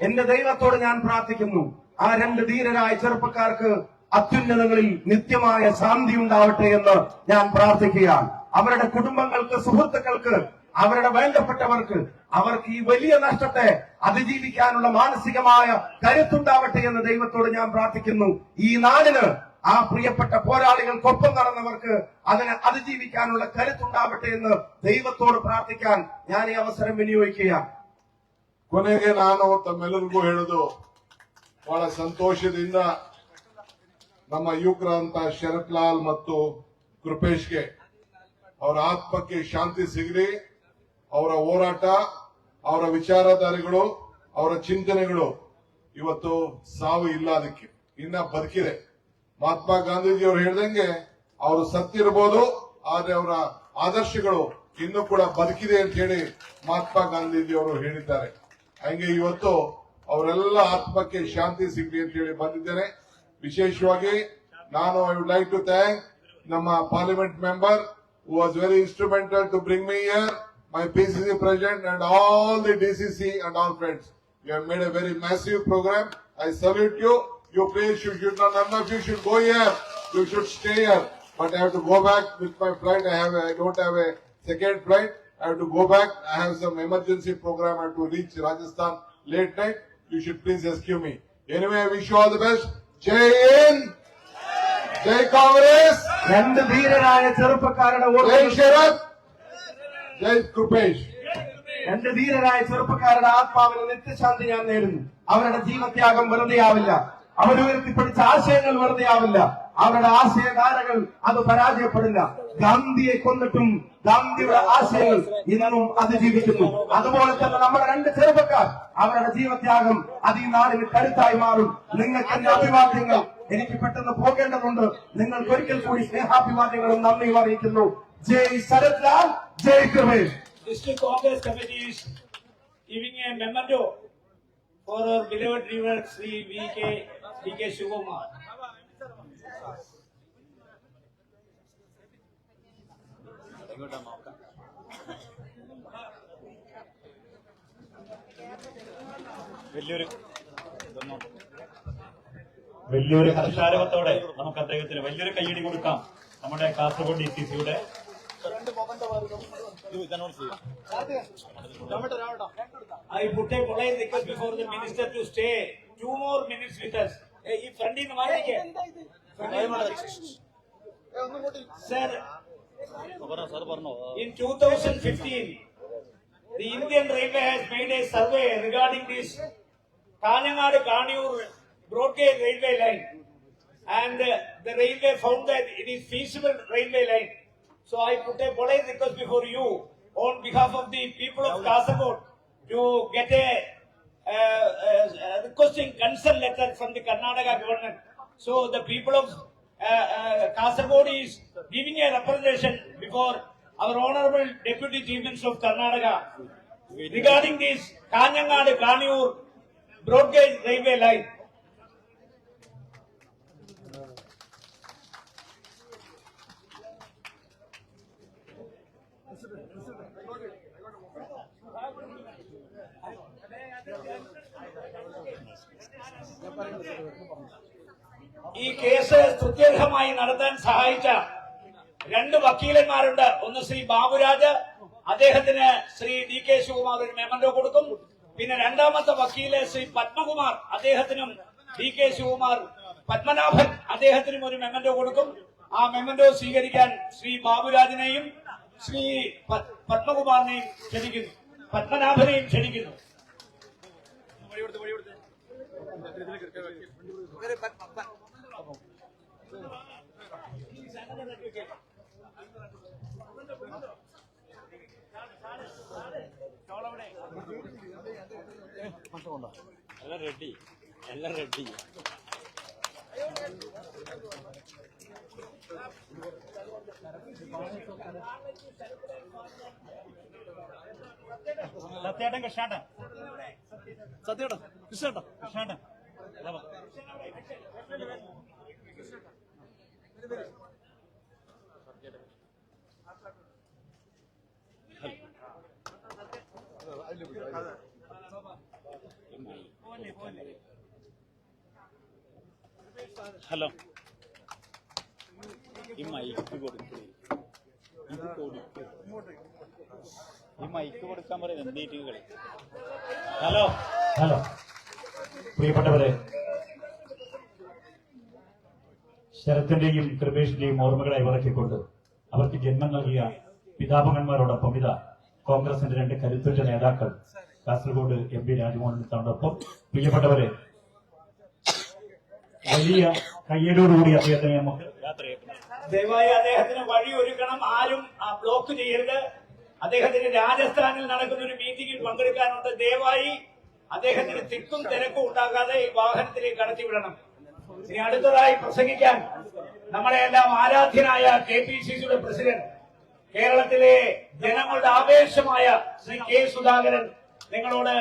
എന്റെ ദൈവത്തോട് ഞാൻ പ്രാർത്ഥിക്കുന്നു, ആ 2 ധീരരായ ചെറുപ്പക്കാർക്ക് അത്യുന്നതങ്ങളിൽ നിത്യമായ ശാന്തി ഉണ്ടാവട്ടെ എന്ന് ഞാൻ പ്രാർത്ഥിക്കുകയാണ്. അവരുടെ കുടുംബങ്ങൾക്ക്, സുഹൃത്തുക്കൾക്ക്, അവരുടെ വേണ്ടപ്പെട്ടവർക്ക്, അവർക്ക് ഈ വലിയ നഷ്ടത്തെ അതിജീവിക്കാനുള്ള മാനസികമായ കരുത്തുണ്ടാവട്ടെ എന്ന് ദൈവത്തോട് ഞാൻ പ്രാർത്ഥിക്കുന്നു. ഈ നാടിന് ആ പ്രിയപ്പെട്ട പോരാളികൾക്കൊപ്പം നടന്നവർക്ക് അതിനെ അതിജീവിക്കാനുള്ള കരുത്തുണ്ടാവട്ടെ എന്ന് ദൈവത്തോട് പ്രാർത്ഥിക്കാൻ ഞാൻ ഈ അവസരം വിനിയോഗിക്കുകയാണ്. ಕೊನೆಗೆ ನಾನು ತಮ್ಮೆಲ್ಲರಿಗೂ ಹೇಳುದು, ಬಹಳ ಸಂತೋಷದಿಂದ ನಮ್ಮ ಯುವಕರಂತ ಶರತ್ ಲಾಲ್ ಮತ್ತು ಕೃಪೇಶ್ಗೆ ಅವರ ಆತ್ಮಕ್ಕೆ ಶಾಂತಿ ಸಿಗಲಿ. ಅವರ ಹೋರಾಟ, ಅವರ ವಿಚಾರಧಾರೆಗಳು, ಅವರ ಚಿಂತನೆಗಳು ಇವತ್ತು ಸಾವು ಇಲ್ಲ, ಅದಕ್ಕೆ ಇನ್ನ ಬದುಕಿದೆ. ಮಹಾತ್ಮ ಗಾಂಧೀಜಿಯವರು ಹೇಳ್ದಂಗೆ ಅವರು ಸತ್ತಿರಬಹುದು, ಆದ್ರೆ ಅವರ ಆದರ್ಶಗಳು ಇನ್ನೂ ಕೂಡ ಬದುಕಿದೆ ಅಂತ ಹೇಳಿ ಮಹಾತ್ಮ ಗಾಂಧೀಜಿಯವರು ಹೇಳಿದ್ದಾರೆ. ಹಂಗೆ ಇವತ್ತು ಅವರೆಲ್ಲ ಆತ್ಮಕ್ಕೆ ಶಾಂತಿ ಸಿಗಲಿ ಅಂತ ಹೇಳಿ ಬಂದಿದ್ದೇನೆ. ವಿಶೇಷವಾಗಿ ನಾನು I would like to thank ನಮ್ಮ parliament member who was very instrumental to bring me here, my PCC president and all the DCC and all friends. You have made a very massive program. I salute you. You please, you should not, none of you should go here. You should stay here. But I have to go back with my flight. I don't have a second flight. I have to go back. I have some emergency program. I have to reach Rajasthan late night. You should please excuse me. Anyway, I wish you all the best. Jai Hind. Jai Congress. രണ്ട് ധീരരായ ചെറുപ്പക്കാരുടെ Jai Sharath. Jai Krupesh. രണ്ട് ധീരരായ ചെറുപ്പക്കാരുടെ ആത്മാവിന് നിത്യശാന്തി ഞാൻ നേരുന്നു. അവരുടെ ജീവത്യാഗം വെറുതെയാവില്ല. അവരുയർത്തിപ്പിടിച്ച ആശയങ്ങൾ വെറുതെയാവില്ല. അവരുടെ ആശയധാരകൾ അത് പരാജയപ്പെടില്ല. ഗാന്ധിയെ കൊന്നിട്ടും ഗാന്ധിയുടെ ആശയങ്ങൾ ഇന്നും അതിജീവിക്കുന്നു. അതുപോലെ തന്നെ നമ്മുടെ രണ്ട് ചെറുപ്പക്കാർ, അവരുടെ ജീവത്യാഗം അത് ഈ നാടിന് കരുത്തായി മാറും. നിങ്ങൾക്ക് എന്റെ അഭിവാദ്യങ്ങൾ. എനിക്ക് പെട്ടെന്ന് പോകേണ്ടതുണ്ട്. നിങ്ങൾക്ക് ഒരിക്കൽ കൂടി സ്നേഹാഭിവാദ്യങ്ങളും നന്ദിയും അറിയിക്കുന്നു. ജയ് ശരത് ലാൽ, ജയ് Kripesh. District Congress Committee is giving a memento for our beloved leader Sri D.K. Shivakumar. വലിയൊരു ഹർഷാരവത്തോടെ നമുക്ക് അദ്ദേഹത്തിന് വലിയൊരു കയ്യടി കൊടുക്കാം. നമ്മുടെ Kasaragod DCCയുടെ I put a polite request before the minister to stay 2 more minutes with us. Hey, friend in Sir, in 2015, the Indian Railway has made a survey regarding this Kanyanadu-Kaniyur broad gauge railway line, and the railway found that it is feasible railway line. So I put a polite request before you on behalf of the people of Kasaragod to get a requesting consent letter from the Karnataka government. So the people of Kasaragod is giving a representation before our honorable deputy chief minister of Karnataka regarding this Kanyanadu-Kaniyur broad gauge railway line. ഈ case സുദീർഘമായി നടത്താൻ സഹായിച്ച രണ്ട് വക്കീലന്മാരുണ്ട്. ഒന്ന് ശ്രീ ബാബുരാജ്, അദ്ദേഹത്തിന് Shri D.K. Shivakumar ഒരു memento കൊടുക്കും. പിന്നെ രണ്ടാമത്തെ വക്കീല് ശ്രീ പത്മകുമാർ, അദ്ദേഹത്തിനും D.K. ശിവകുമാർ, പത്മനാഭൻ അദ്ദേഹത്തിനും ഒരു മെമ്മന്റോ കൊടുക്കും. ആ മെമ്മന്റോ സ്വീകരിക്കാൻ ശ്രീ ബാബുരാജിനെയും ശ്രീ പത്മകുമാറിനെയും ക്ഷണിക്കുന്നു, പത്മനാഭനെയും ക്ഷണിക്കുന്നു. എല്ലാം റെഡി. സത്യേട്ടൻ കൃഷ്ണേട്ടൻ, സത്യേട്ടൻ കൃഷ്ണേട്ടൻ കൃഷ്ണേട്ടൻ ഹലോ, ഈ മൈക്ക് കൊടുക്കേ, ഇത് കൊടുക്ക, ഈ മൈക്ക് കൊടുക്കാൻ പറയും. എന്ത് കളി? ഹലോ ഹലോ പ്രിയപ്പെട്ടവരെ, ശരത്തിന്റെയും കൃപേഷിന്റെയും ഓർമ്മകളെ വിളക്കിക്കൊണ്ട് അവർക്ക് ജന്മം നൽകിയ പിതാമഹന്മാരോടൊപ്പം ഇതാ കോൺഗ്രസിന്റെ 2 കരുത്തുറ്റ നേതാക്കൾ കാസർഗോഡ് MP രാജ്മോഹനോടൊപ്പം. പ്രിയപ്പെട്ടവരെ, വലിയ കയ്യലോടുകൂടി അദ്ദേഹത്തിനെ നമുക്ക് ദയവായി അദ്ദേഹത്തിന് വഴി ഒരുക്കണം. ആരും ബ്ലോക്ക് ചെയ്യരുത്. അദ്ദേഹത്തിന് രാജസ്ഥാനിൽ നടക്കുന്ന ഒരു മീറ്റിംഗിൽ പങ്കെടുക്കാനുണ്ട്. ദയവായി അദ്ദേഹത്തിന് തിക്കും തിരക്കും ഉണ്ടാകാതെ ഈ വാഹനത്തിലേക്ക് കടത്തിവിടണം. ഇനി അടുത്തതായി പ്രസംഗിക്കാൻ നമ്മളെല്ലാം ആരാധ്യനായ KPCCയുടെ പ്രസിഡന്റ്, കേരളത്തിലെ ജനങ്ങളുടെ ആവേശമായ ശ്രീ K. സുധാകരൻ നിങ്ങളോട്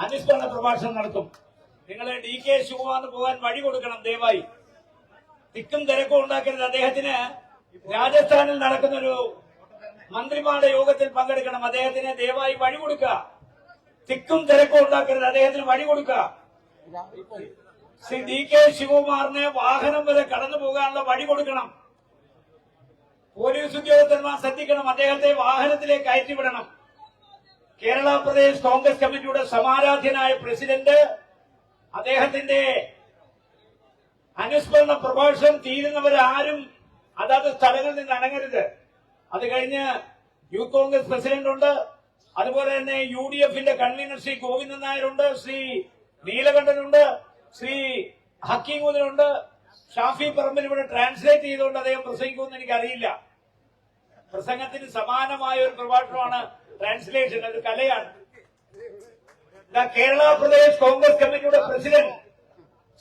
അനുസ്മരണ പ്രഭാഷണം നടത്തും. നിങ്ങൾ DK ശിവകുമാറിന് പോകാൻ വഴി കൊടുക്കണം. ദയവായി തിക്കും തിരക്കും ഉണ്ടാക്കരുത്. അദ്ദേഹത്തിന് രാജസ്ഥാനിൽ നടക്കുന്നൊരു മന്ത്രിമാരുടെ യോഗത്തിൽ പങ്കെടുക്കണം. അദ്ദേഹത്തിന് ദയവായി വഴി കൊടുക്കുക. തിക്കും തിരക്കും ഉണ്ടാക്കരുത്. അദ്ദേഹത്തിന് വഴി കൊടുക്കുക. ശ്രീ DK ശിവകുമാറിന് വാഹനം വരെ കടന്നു പോകാനുള്ള വഴി കൊടുക്കണം. പോലീസ് ഉദ്യോഗസ്ഥന്മാർ ശ്രദ്ധിക്കണം. അദ്ദേഹത്തെ വാഹനത്തിലേക്ക് കയറ്റിവിടണം. കേരള പ്രദേശ് കോൺഗ്രസ് കമ്മിറ്റിയുടെ സമാരാധ്യനായ പ്രസിഡന്റ് അദ്ദേഹത്തിന്റെ അനുസ്മരണ പ്രഭാഷണം തീരുന്നവരാരും അതാത് സ്ഥലങ്ങളിൽ നിന്ന് അനങ്ങരുത്. അത് കഴിഞ്ഞ് യൂത്ത് കോൺഗ്രസ് പ്രസിഡന്റ് ഉണ്ട്, അതുപോലെ തന്നെ UDFന്റെ കൺവീനർ ശ്രീ ഗോവിന്ദൻ നായരുണ്ട്, ശ്രീ നീലകണ്ഠനുണ്ട്, ശ്രീ ഹക്കീമുദ്ദനുണ്ട്. ഷാഫി പറമ്പിൽ ഇവിടെ ട്രാൻസ്ലേറ്റ് ചെയ്തുകൊണ്ട് അദ്ദേഹം പ്രസംഗിക്കുമെന്ന് എനിക്കറിയില്ല. പ്രസംഗത്തിന് സമാനമായ ഒരു പ്രഭാഷണമാണ് ട്രാൻസ്ലേഷൻ. അത് കലയാണ്. കേരള പ്രദേശ് കോൺഗ്രസ് കമ്മിറ്റിയുടെ പ്രസിഡന്റ്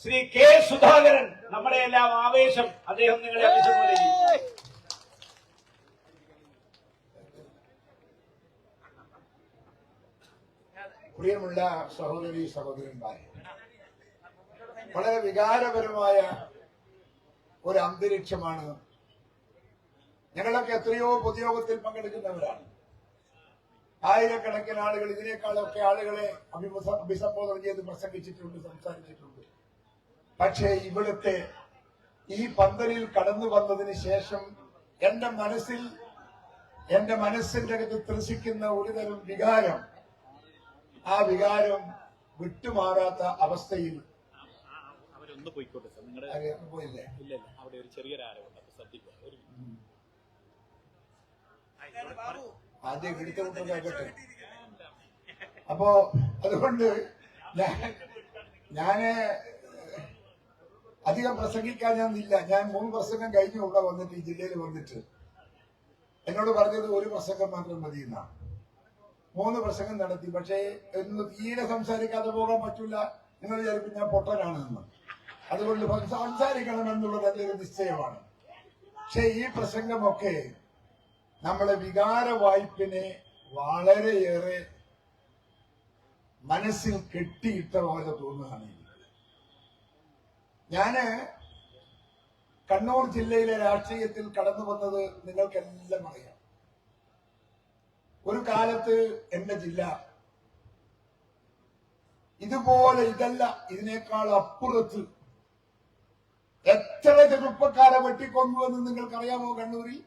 ശ്രീ K. സുധാകരൻ, നമ്മുടെ എല്ലാം ആവേശം, അദ്ദേഹം നിങ്ങളെ അഭിസംബോധന ചെയ്യും. പ്രിയമുള്ള സഹോദരി സഹോദരന്മാരെ, വളരെ വികാരപരമായ ഒരു അന്തരീക്ഷമാണ്. ഞങ്ങളൊക്കെ എത്രയോ പൊതുയോഗത്തിൽ പങ്കെടുക്കുന്നവരാണ്. ആയിരക്കണക്കിന് ആളുകൾ, ഇതിനേക്കാളൊക്കെ ആളുകളെ അഭിസംബോധന ചെയ്ത് പ്രസംഗിച്ചിട്ടുണ്ട്, സംസാരിച്ചിട്ടുണ്ട്. പക്ഷേ ഇവിടുത്തെ ഈ പന്തലിൽ കടന്നു വന്നതിന് ശേഷം എന്റെ മനസ്സിന്റെ അകത്ത് ത്രസിക്കുന്ന ഒരുതരം വികാരം, ആ വികാരം വിട്ടുമാറാത്ത അവസ്ഥയിൽ അവരൊന്ന് പോയിക്കോട്ടെ സാർ. നിങ്ങളുടെ പോയില്ലേ? ഇല്ല, അവിടെ ഒരു ചെറിയൊരു ആരവുണ്ട്. അപ്പൊ ശ്രദ്ധിക്കുക. ആദ്യം ഇടിച്ചുകൊണ്ട് കേൾക്കട്ടെ. അപ്പോ അതുകൊണ്ട് ഞാന് അധികം പ്രസംഗിക്കാൻ ഞാനില്ല. ഞാൻ 3 പ്രസംഗം കഴിഞ്ഞു ഇവിടെ വന്നിട്ട്, ഈ ജില്ലയിൽ വന്നിട്ട്. എന്നോട് പറഞ്ഞത് ഒരു പ്രസംഗം മാത്രം മതി എന്നാണ്. 3 പ്രസംഗം നടത്തി. പക്ഷേ എന്ന് തീരെ സംസാരിക്കാതെ പോകാൻ പറ്റില്ല. നിങ്ങൾ വിചാരിക്കും ഞാൻ പൊട്ടനാണെന്ന്. അതുകൊണ്ട് സംസാരിക്കണമെന്നുള്ളത് എന്റെ ഒരു നിശ്ചയമാണ്. പക്ഷെ ഈ പ്രസംഗമൊക്കെ നമ്മളെ വികാര വായ്പിനെ വളരെയേറെ മനസ്സിൽ കെട്ടിയിട്ട പോലെ തോന്നുകയാണ്. ഞാന് കണ്ണൂർ ജില്ലയിലെ രാഷ്ട്രീയത്തിൽ കടന്നു വന്നത് നിങ്ങൾക്കെല്ലാം അറിയാം. ഒരു കാലത്ത് എന്റെ ജില്ല ഇതുപോലെ ഇതല്ല, ഇതിനേക്കാൾ അപ്പുറത്ത് എത്ര ചെറുപ്പക്കാരെ വെട്ടിക്കൊന്നുവെന്ന് നിങ്ങൾക്കറിയാമോ? കണ്ണൂരിൽ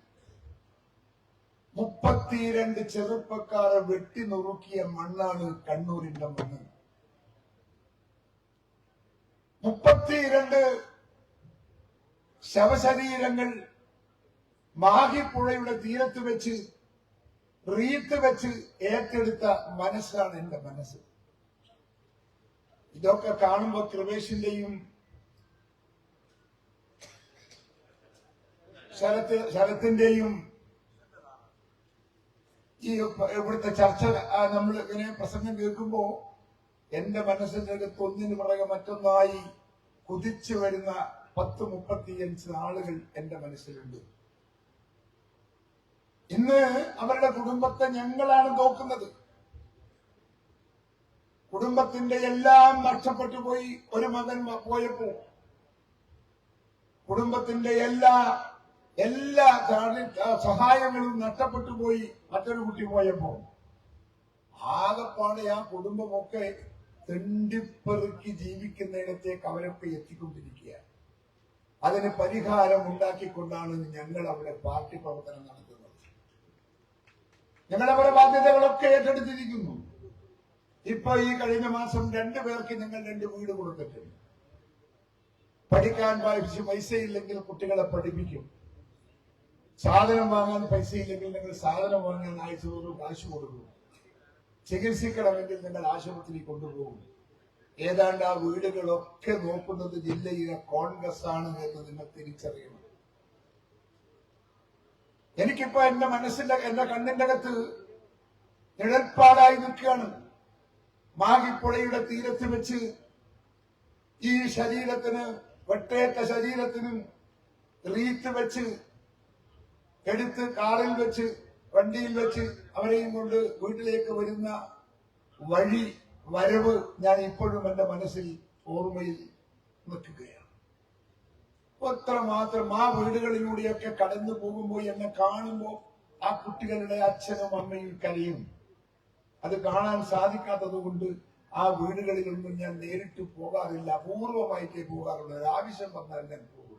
32 ചെറുപ്പക്കാരെ വെട്ടി നുറുക്കിയ മണ്ണാണ് കണ്ണൂരിന്റെ മണ്ണ്. 32 ശവശരീരങ്ങൾ മാഹിപ്പുഴയുടെ തീരത്ത് വെച്ച് റീത്ത് വെച്ച് ഏറ്റെടുത്ത മനസ്സാണ് എന്റെ മനസ്സ്. ഇതൊക്കെ കാണുമ്പോൾ കൃപേഷിന്റെയും ശരത്തിന്റെയും ഈ ഇവിടുത്തെ ചർച്ച നമ്മൾ ഇങ്ങനെ പ്രസംഗം കേൾക്കുമ്പോ എന്റെ മനസ്സിന്റെ അകത്ത് ഒന്നിനു പുറകെ മറ്റൊന്നായി കുതിച്ചു വരുന്ന 10-35 ആളുകൾ എന്റെ മനസ്സിലുണ്ട്. ഇന്ന് അവരുടെ കുടുംബത്തെ ഞങ്ങളാണ് നോക്കുന്നത്. കുടുംബത്തിന്റെ എല്ലാം നഷ്ടപ്പെട്ടു പോയി. ഒരു മകൻ പോയപ്പോ കുടുംബത്തിന്റെ എല്ലാ സഹായങ്ങളും നഷ്ടപ്പെട്ടു പോയി. മറ്റൊരു കുട്ടി പോയപ്പോ ആകെപ്പാടെ ആ കുടുംബമൊക്കെ തെണ്ടിപ്പെറുക്കി ജീവിക്കുന്നിടത്തേക്ക് അവരൊക്കെ എത്തിക്കൊണ്ടിരിക്കുകയാണ്. അതിന് പരിഹാരം ഉണ്ടാക്കിക്കൊണ്ടാണ് ഞങ്ങൾ അവിടെ പാർട്ടി പ്രവർത്തനം നടത്തുന്നത്. ഞങ്ങൾ അവരുടെ ബാധ്യതകളൊക്കെ ഏറ്റെടുത്തിരിക്കുന്നു. ഇപ്പൊ ഈ കഴിഞ്ഞ മാസം 2 പേർക്ക് ഞങ്ങൾ 2 വീട് കൊടുത്തിട്ടുണ്ട്. പഠിക്കാൻ പൈസയില്ലെങ്കിൽ കുട്ടികളെ പഠിപ്പിക്കും. സാധനം വാങ്ങാൻ പൈസയില്ലെങ്കിൽ നിങ്ങൾ സാധനം വാങ്ങാൻ ആഴ്ച കാശ് കൊടുക്കും. ചികിത്സിക്കണമെങ്കിൽ നിങ്ങൾ ആശുപത്രി കൊണ്ടുപോകും. ഏതാണ്ട് ആ വീടുകളൊക്കെ നോക്കുന്നത് ജില്ലയിലെ കോൺഗ്രസ് ആണ് എന്ന് നിങ്ങൾ തിരിച്ചറിയണം. എനിക്കിപ്പോ എന്റെ കണ്ണിന്റെ അകത്ത് നിഴൽപ്പാടായി നിൽക്കുകയാണ്. മാഹിപ്പുഴയുടെ തീരത്ത് വെച്ച് ഈ ശരീരത്തിന്, വെട്ടേറ്റ ശരീരത്തിന് റീത്ത് വെച്ച് എടുത്ത് കാറിൽ വെച്ച് വണ്ടിയിൽ വെച്ച് അവരെയും കൊണ്ട് വീട്ടിലേക്ക് വരുന്ന വരവ് ഞാൻ ഇപ്പോഴും എന്റെ മനസ്സിൽ ഓർമ്മയിൽ നിൽക്കുകയാണ്. അത്രമാത്രം ആ വീടുകളിലൂടെയൊക്കെ കടന്നു പോകുമ്പോൾ എന്നെ കാണുമ്പോൾ ആ കുട്ടികളുടെ അച്ഛനും അമ്മയും കരയും. അത് കാണാൻ സാധിക്കാത്തത് കൊണ്ട് ആ വീടുകളിലൊന്നും ഞാൻ നേരിട്ട് പോകാറില്ല. അപൂർവമായിട്ടേ പോകാറുള്ളൂ. ആവശ്യം വന്നാൽ ഞാൻ പോകും.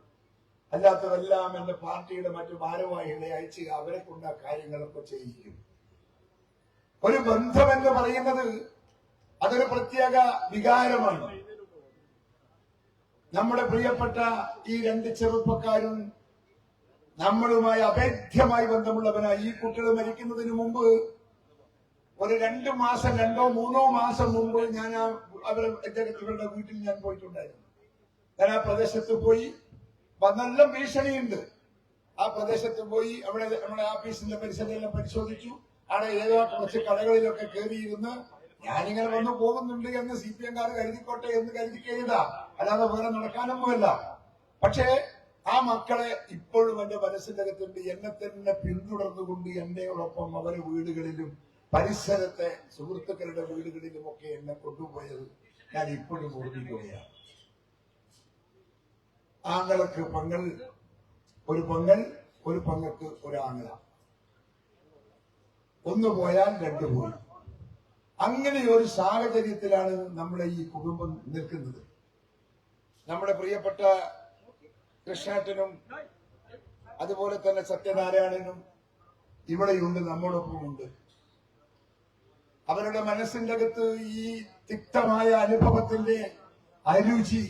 അല്ലാത്തതെല്ലാം എന്റെ പാർട്ടിയുടെ മറ്റു ഭാരവാഹികളെ അയച്ച് അവരെ കൊണ്ട് ആ കാര്യങ്ങളൊക്കെ ചെയ്യിക്കും. ഒരു ബന്ധം എന്ന് പറയുന്നത് അതൊരു പ്രത്യേക വികാരമാണ്. നമ്മുടെ പ്രിയപ്പെട്ട ഈ രണ്ട് ചെറുപ്പക്കാരും നമ്മളുമായി അഭേദ്യമായി ബന്ധമുള്ളവനായി. ഈ കുട്ടികൾ മരിക്കുന്നതിന് മുമ്പ് ഒരു 2 മാസം 2-3 മാസം മുമ്പ് ഞാൻ ഇവരുടെ വീട്ടിൽ ഞാൻ പോയിട്ടുണ്ടായിരുന്നു. ഞാൻ ആ പ്രദേശത്ത് പോയി. നല്ല ഭീഷണിയുണ്ട്. ആ പ്രദേശത്ത് പോയി അവിടെ നമ്മുടെ ഓഫീസിന്റെ പരിസരമെല്ലാം പരിശോധിച്ചു. അവിടെ ഏതോ കുറച്ച് കടകളിലൊക്കെ കയറിയിരുന്ന് ഞാനിങ്ങനെ വന്നു പോകുന്നുണ്ട് എന്ന് CPM-കാർ കരുതിക്കോട്ടെ എന്ന് കരുതിക്കഴിഞ്ഞതാ, അല്ലാതെ വേറെ നടക്കാനൊന്നുമല്ല. പക്ഷേ ആ മക്കളെ ഇപ്പോഴും എന്റെ മനസ്സിന്റെ അകത്തുണ്ട്. എന്നെ തന്നെ പിന്തുടർന്നുകൊണ്ട് എന്റെയോടൊപ്പം അവരെ വീടുകളിലും പരിസരത്തെ സുഹൃത്തുക്കളുടെ വീടുകളിലുമൊക്കെ എന്നെ കൊണ്ടുപോയത് ഞാൻ ഇപ്പോഴും ഓർമ്മിക്കുകയാണ്. ആങ്ങളക്ക് ഒരു പങ്ങൾക്ക് ഒരു ആങ്ങള. ഒന്ന് പോയാൽ 2 പോയി. അങ്ങനെ ഒരു സാഹചര്യത്തിലാണ് നമ്മുടെ ഈ കുടുംബം നിൽക്കുന്നത്. നമ്മുടെ പ്രിയപ്പെട്ട കൃഷ്ണേട്ടനും അതുപോലെ തന്നെ സത്യനാരായണനും ഇവിടെയുണ്ട്, നമ്മോടൊപ്പമുണ്ട്. അവരുടെ മനസ്സിന്റെ അകത്ത് ഈ തിക്തമായ അനുഭവത്തിന്റെ അരുചി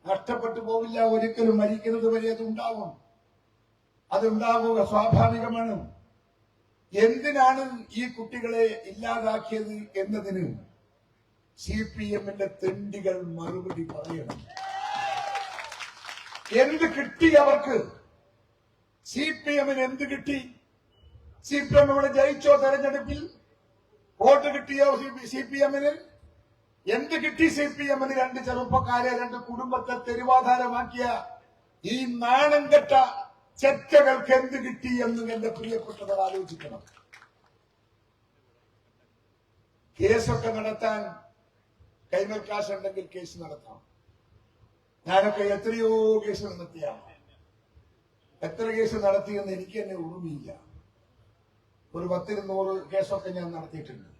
നഷ്ടപ്പെട്ടു പോവില്ല. ഒരിക്കലും മരിക്കുന്നത് വരെ അതുണ്ടാവുക സ്വാഭാവികമാണ്. എന്തിനാണ് ഈ കുട്ടികളെ ഇല്ലാതാക്കിയത് എന്നതിന് CPM-ന്റെ തെണ്ടികൾ മറുപടി പറയണം. എന്ത് കിട്ടി അവർക്ക്? CPM-ന് എന്ത് കിട്ടി? CPM ഇവിടെ ജയിച്ചോ? തെരഞ്ഞെടുപ്പിൽ വോട്ട് കിട്ടിയോ CPM-ന്? എന്ത് കിട്ടി CPM-ന്? 2 ചെറുപ്പക്കാരെ, 2 കുടുംബത്തെ തെരുവാധാരമാക്കിയ ഈ നാണം കെട്ട ചെറ്റകൾക്ക് എന്ത് കിട്ടി എന്ന് എന്റെ പ്രിയപ്പെട്ടവർ ആലോചിക്കണം. കേസൊക്കെ നടത്താൻ കൈമൽ കാശ് ഉണ്ടെങ്കിൽ കേസ് നടത്താം. ഞാനൊക്കെ എത്രയോ കേസ് നടത്തിയാണ്. എത്ര കേസ് നടത്തിയെന്ന് എനിക്ക് തന്നെ ഓർമ്മയില്ല. ഒരു 10-100 കേസൊക്കെ ഞാൻ നടത്തിയിട്ടുണ്ട്.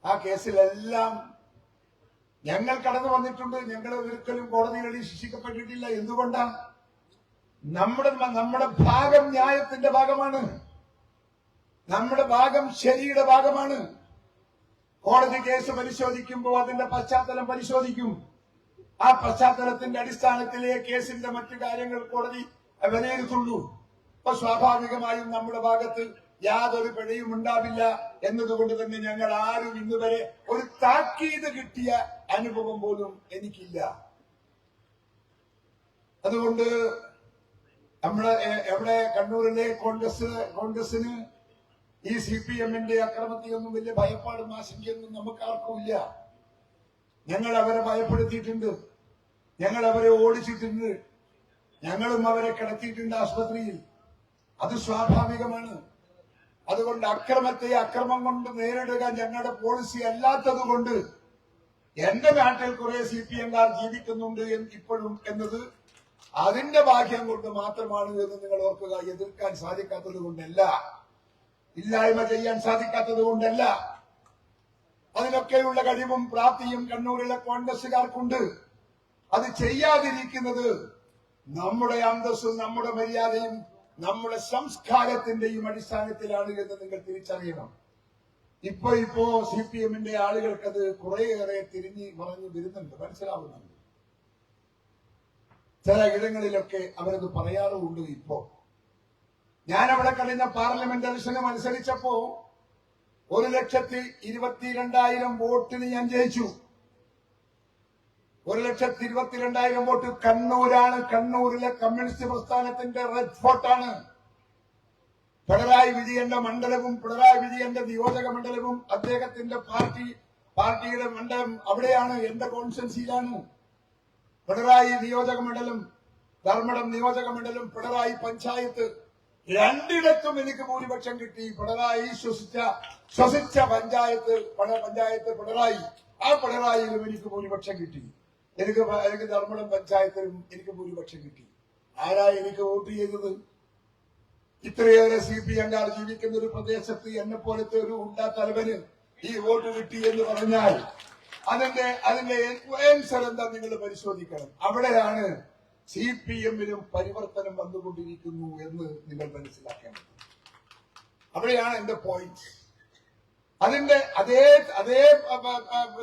ആ കേസിലെല്ലാം ഞങ്ങൾ കടന്നു വന്നിട്ടുണ്ട്. ഞങ്ങൾ ഒരിക്കലും കോടതിയിൽ ശിക്ഷിക്കപ്പെട്ടിട്ടില്ല. എന്തുകൊണ്ടാ? നമ്മുടെ ഭാഗം ന്യായത്തിന്റെ ഭാഗമാണ്. നമ്മുടെ ഭാഗം ശരിയുടെ ഭാഗമാണ്. കോടതി കേസ് പരിശോധിക്കുമ്പോൾ അതിന്റെ പശ്ചാത്തലം പരിശോധിക്കും. ആ പശ്ചാത്തലത്തിന്റെ അടിസ്ഥാനത്തിലെ കേസിന്റെ മറ്റു കാര്യങ്ങൾ കോടതി വിലയിരുത്തുള്ളൂ. അപ്പൊ സ്വാഭാവികമായും നമ്മുടെ ഭാഗത്ത് യാതൊരു പിഴയും ഉണ്ടാവില്ല എന്നതുകൊണ്ട് തന്നെ ഞങ്ങൾ ആരും ഇന്നുവരെ ഒരു താക്കീത് കിട്ടിയ അനുഭവം പോലും എനിക്കില്ല. അതുകൊണ്ട് നമ്മുടെ എവിടെ കണ്ണൂരിലെ കോൺഗ്രസിന് ഈ CPM-ന്റെ അക്രമത്തെയൊന്നും വലിയ ഭയപ്പാടും ആശങ്കയൊന്നും നമുക്കാർക്കുമില്ല. ഞങ്ങൾ അവരെ ഭയപ്പെടുത്തിയിട്ടുണ്ട്. ഞങ്ങൾ അവരെ ഓടിച്ചിട്ടുണ്ട്. ഞങ്ങളും അവരെ കിടത്തിയിട്ടുണ്ട് ആശുപത്രിയിൽ. അത് സ്വാഭാവികമാണ്. അതുകൊണ്ട് അക്രമത്തെ അക്രമം കൊണ്ട് നേരിടുക ഞങ്ങളുടെ പോളിസി അല്ലാത്തത് കൊണ്ട് എന്റെ നാട്ടിൽ കുറെ CPM-കാർ ജീവിക്കുന്നുണ്ട് ഇപ്പോഴും എന്നത് അതിന്റെ ഭാഗ്യം കൊണ്ട് മാത്രമാണ് എന്ന് നിങ്ങൾ ഓർക്കുക. എതിർക്കാൻ സാധിക്കാത്തത് കൊണ്ടല്ല, ഇല്ലായ്മ ചെയ്യാൻ സാധിക്കാത്തത് കൊണ്ടല്ല. അതിനൊക്കെയുള്ള കഴിവും പ്രാപ്തിയും കണ്ണൂരിലെ കോൺഗ്രസുകാർക്കുണ്ട്. അത് ചെയ്യാതിരിക്കുന്നത് നമ്മുടെ അന്തസ്സും നമ്മുടെ മര്യാദയും നമ്മുടെ സംസ്കാരത്തിന്റെയും അടിസ്ഥാനത്തിലാണ് എന്ന് നിങ്ങൾ തിരിച്ചറിയണം. ഇപ്പോ CPM-ന്റെ ആളുകൾക്കത് കുറേയേറെ തിരിഞ്ഞു മറഞ്ഞു വരുന്നുണ്ട്, മനസ്സിലാവുന്നുണ്ട്. ചില ഇടങ്ങളിലൊക്കെ അവരത് പറയാറുമുണ്ട്. ഇപ്പോ ഞാൻ അവിടെ കഴിഞ്ഞ പാർലമെന്റ് ഇലക്ഷന് മത്സരിച്ചപ്പോ 1,22,000 വോട്ടിന് ഞാൻ ജയിച്ചു. 1,22,000 വോട്ട്. കണ്ണൂരാണ്. കണ്ണൂരിലെ കമ്മ്യൂണിസ്റ്റ് പ്രസ്ഥാനത്തിന്റെ റെഡ് ഫോർട്ടാണ്. പിണറായി വിജയന്റെ മണ്ഡലവും പിണറായി വിജയന്റെ നിയോജക മണ്ഡലവും അദ്ദേഹത്തിന്റെ പാർട്ടിയുടെ മണ്ഡലം അവിടെയാണ്. എന്റെ കോൺസ്റ്റൻസിയിലാണ്. പിണറായി നിയോജക മണ്ഡലം, ധർമ്മടം നിയോജക മണ്ഡലം, പിണറായി പഞ്ചായത്ത്, രണ്ടിടത്തും എനിക്ക് ഭൂരിപക്ഷം കിട്ടി. പിണറായി ശ്വസിച്ച പഞ്ചായത്ത് പിണറായി. ആ പിണറായിയിലും എനിക്ക് ഭൂരിപക്ഷം കിട്ടി. എനിക്ക് ധർമ്മടം പഞ്ചായത്തിലും എനിക്ക് ഭൂരിപക്ഷം കിട്ടി. ആരാ എനിക്ക് വോട്ട് ചെയ്തത്? ഇത്രയേറെ CPM-കാർ ജീവിക്കുന്ന ഒരു പ്രദേശത്ത് എന്നെ പോലത്തെ ഒരു ഉണ്ട തലവന് ഈ വോട്ട് കിട്ടി എന്ന് പറഞ്ഞാൽ അതിന്റെ ആൻസർ എന്താ നിങ്ങൾ പരിശോധിക്കണം. അവിടെയാണ് CPM-നും പരിവർത്തനം വന്നുകൊണ്ടിരിക്കുന്നു എന്ന് നിങ്ങൾ മനസ്സിലാക്കേണ്ടത്. അവിടെയാണ് എന്റെ പോയിന്റ്. അതിന്റെ അതേ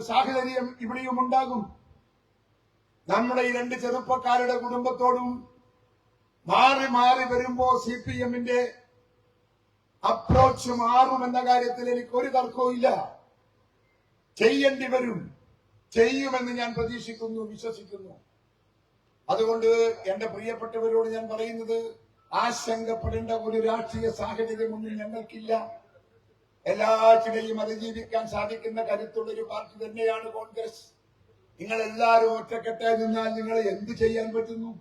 സാഹചര്യം ഇവിടെയും ഉണ്ടാകും. നമ്മുടെ ഈ രണ്ട് ചെറുപ്പക്കാരുടെ കുടുംബത്തോടും മാറി മാറി വരുമ്പോ CPM-ന്റെ അപ്രോച്ച് മാറുമെന്ന കാര്യത്തിൽ എനിക്ക് ഒരു തർക്കവുമില്ല. ചെയ്യേണ്ടി വരും, ചെയ്യുമെന്ന് ഞാൻ പ്രതീക്ഷിക്കുന്നു, വിശ്വസിക്കുന്നു. അതുകൊണ്ട് എന്റെ പ്രിയപ്പെട്ടവരോട് ഞാൻ പറയുന്നത്, ആശങ്കപ്പെടേണ്ട ഒരു രാഷ്ട്രീയ സാഹചര്യമൊന്നും ഞങ്ങൾക്കില്ല. എല്ലാറ്റിനെയും അതിജീവിക്കാൻ സാധിക്കുന്ന കരുത്തുള്ള ഒരു പാർട്ടി തന്നെയാണ് കോൺഗ്രസ്. നിങ്ങൾ എല്ലാവരും ഒറ്റക്കെട്ടായി നിന്നാൽ നിങ്ങൾ എന്ത് ചെയ്യാൻ പറ്റുന്നു?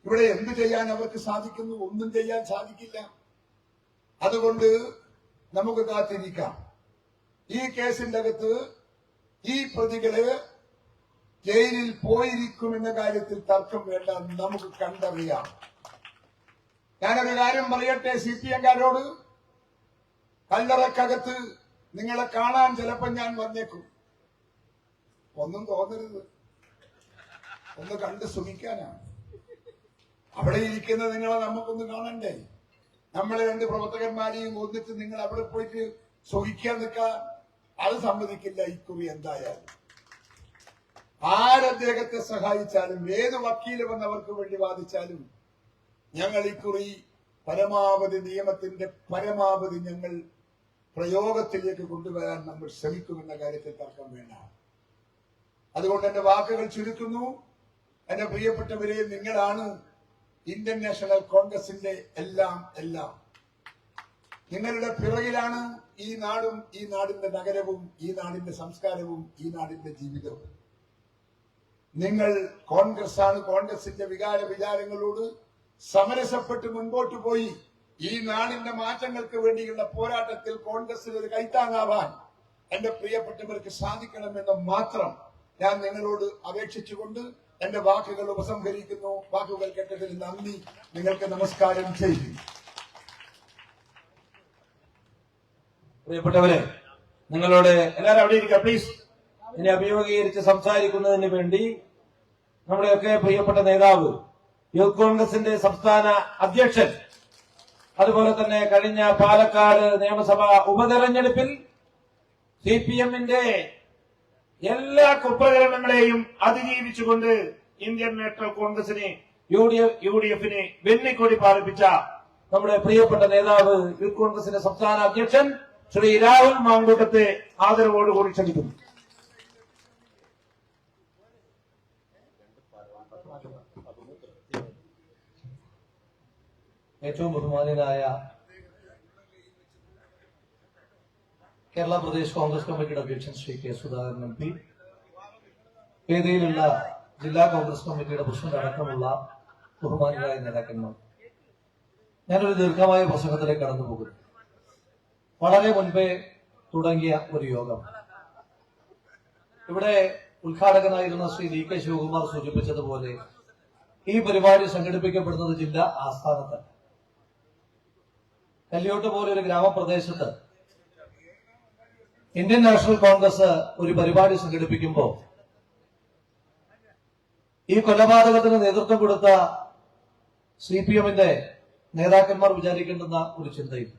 ഇവിടെ എന്ത് ചെയ്യാൻ അവർക്ക് സാധിക്കുന്നു? ഒന്നും ചെയ്യാൻ സാധിക്കില്ല. അതുകൊണ്ട് നമുക്ക് കാത്തിരിക്കാം. ഈ കേസിന്റെ അകത്ത് ഈ പ്രതികള് ജയിലിൽ പോയിരിക്കുമെന്ന കാര്യത്തിൽ തർക്കം വേണ്ട, നമുക്ക് കണ്ടറിയാം. ഞാനൊരു കാര്യം പറയട്ടെ CPM-കാരോട്. കല്ലറക്കകത്ത് നിങ്ങളെ കാണാൻ ചിലപ്പോൾ ഞാൻ വന്നേക്കും. ഒന്നും തോന്നരുത്, ഒന്ന് കണ്ട് സുഖിക്കാനാണ്. അവിടെ ഇരിക്കുന്ന നിങ്ങളെ നമുക്കൊന്ന് കാണണ്ടേ? നമ്മളെ രണ്ട് പ്രവർത്തകന്മാരെയും ഒന്നിച്ച് നിങ്ങൾ അവിടെ പോയിട്ട് സുഖിക്കാൻ നിൽക്കാൻ അത് സമ്മതിക്കില്ല ഇക്കുറി. എന്തായാലും ആരദ്ദേഹത്തെ സഹായിച്ചാലും ഏത് വക്കീല് വന്നവർക്ക് വേണ്ടി വാദിച്ചാലും ഞങ്ങൾ ഇക്കുറി പരമാവധി നിയമത്തിന്റെ പരമാവധി ഞങ്ങൾ പ്രയോഗത്തിലേക്ക് കൊണ്ടുവരാൻ നമ്മൾ ശ്രമിക്കുമെന്ന കാര്യത്തിൽ തർക്കം വേണ്ട. അതുകൊണ്ട് എന്റെ വാക്കുകൾ ചുരുക്കുന്നു. എന്റെ പ്രിയപ്പെട്ടവരെ, നിങ്ങളാണ് ഇന്ത്യൻ നാഷണൽ കോൺഗ്രസിന്റെ എല്ലാം. നിങ്ങളുടെ പിറകിലാണ് ഈ നാടും ഈ നാടിന്റെ നഗരവും ഈ നാടിന്റെ സംസ്കാരവും ഈ നാടിന്റെ ജീവിതവും. നിങ്ങൾ കോൺഗ്രസ്സാണ്. കോൺഗ്രസിന്റെ വിചാരങ്ങളോട് സമരസപ്പെട്ട് മുൻപോട്ട് പോയി ഈ നാടിന്റെ മാറ്റങ്ങൾക്ക് വേണ്ടിയുള്ള പോരാട്ടത്തിൽ കോൺഗ്രസിന് ഒരു കൈത്താങ്ങാവാൻ എന്റെ പ്രിയപ്പെട്ടവർക്ക് സാധിക്കണമെന്ന് മാത്രം ഞാൻ നിങ്ങളോട് അപേക്ഷിച്ചുകൊണ്ട് എന്റെ വാക്കുകൾ ഉപസംഹരിക്കുന്നു. വാക്കുകൾ കേട്ടതിൽ നന്ദി. നിങ്ങൾക്ക് നമസ്കാരം ചെയ്തു. പ്രിയപ്പെട്ടവരെ, നിങ്ങളോട് എല്ലാവരും അവിടെ ഇരിക്കുക പ്ലീസ്. എന്നെ അഭിമുഖീകരിച്ച് സംസാരിക്കുന്നതിന് വേണ്ടി നമ്മുടെയൊക്കെ പ്രിയപ്പെട്ട നേതാവ്, യൂത്ത് കോൺഗ്രസിന്റെ സംസ്ഥാന അധ്യക്ഷൻ, അതുപോലെ തന്നെ കഴിഞ്ഞ പാലക്കാട് നിയമസഭാ ഉപതെരഞ്ഞെടുപ്പിൽ CPM-ന്റെ എല്ലാ കുപ്രകരണങ്ങളെയും അതിജീവിച്ചുകൊണ്ട് ഇന്ത്യൻ നാഷണൽ കോൺഗ്രസിനെ UDF-നെ വെന്നിക്കൊടി പാലിപ്പിച്ച നമ്മുടെ പ്രിയപ്പെട്ട നേതാവ്, യൂത്ത് കോൺഗ്രസിന്റെ സംസ്ഥാന അധ്യക്ഷൻ ശ്രീ രാഹുൽ മാങ്കൂട്ടത്തെ ആദരവോടുകൂടി ക്ഷണിക്കുന്നു. ഏറ്റവും ബഹുമാന്യനായ കേരള പ്രദേശ് കോൺഗ്രസ് കമ്മിറ്റിയുടെ അധ്യക്ഷൻ ശ്രീ K. സുധാകരൻ MP, വേദിയിലുള്ള ജില്ലാ കോൺഗ്രസ് കമ്മിറ്റിയുടെ പ്രസിഡന്റ് അടക്കമുള്ള ബഹുമാന്യരായ നേതാക്കന്മാർ, ഞാനൊരു ദീർഘമായ പ്രസംഗത്തിലേക്ക് കടന്നു പോകുന്നു. വളരെ മുൻപേ തുടങ്ങിയ ഒരു യോഗം ഇവിടെ ഉദ്ഘാടകനായിരുന്ന ശ്രീ DK ശിവകുമാർ സൂചിപ്പിച്ചതുപോലെ ഈ പരിപാടി സംഘടിപ്പിക്കപ്പെടുന്നത് ജില്ലാ ആസ്ഥാനത്ത് കല്യോട്ട് പോലെ ഒരു ഗ്രാമപ്രദേശത്ത് ഇന്ത്യൻ നാഷണൽ കോൺഗ്രസ് ഒരു പരിപാടി സംഘടിപ്പിക്കുമ്പോൾ ഈ കൊലപാതകത്തിന് നേതൃത്വം കൊടുത്ത CPM-ന്റെ നേതാക്കന്മാർ വിചാരിക്കേണ്ടുന്ന ഒരു ചിന്തയും,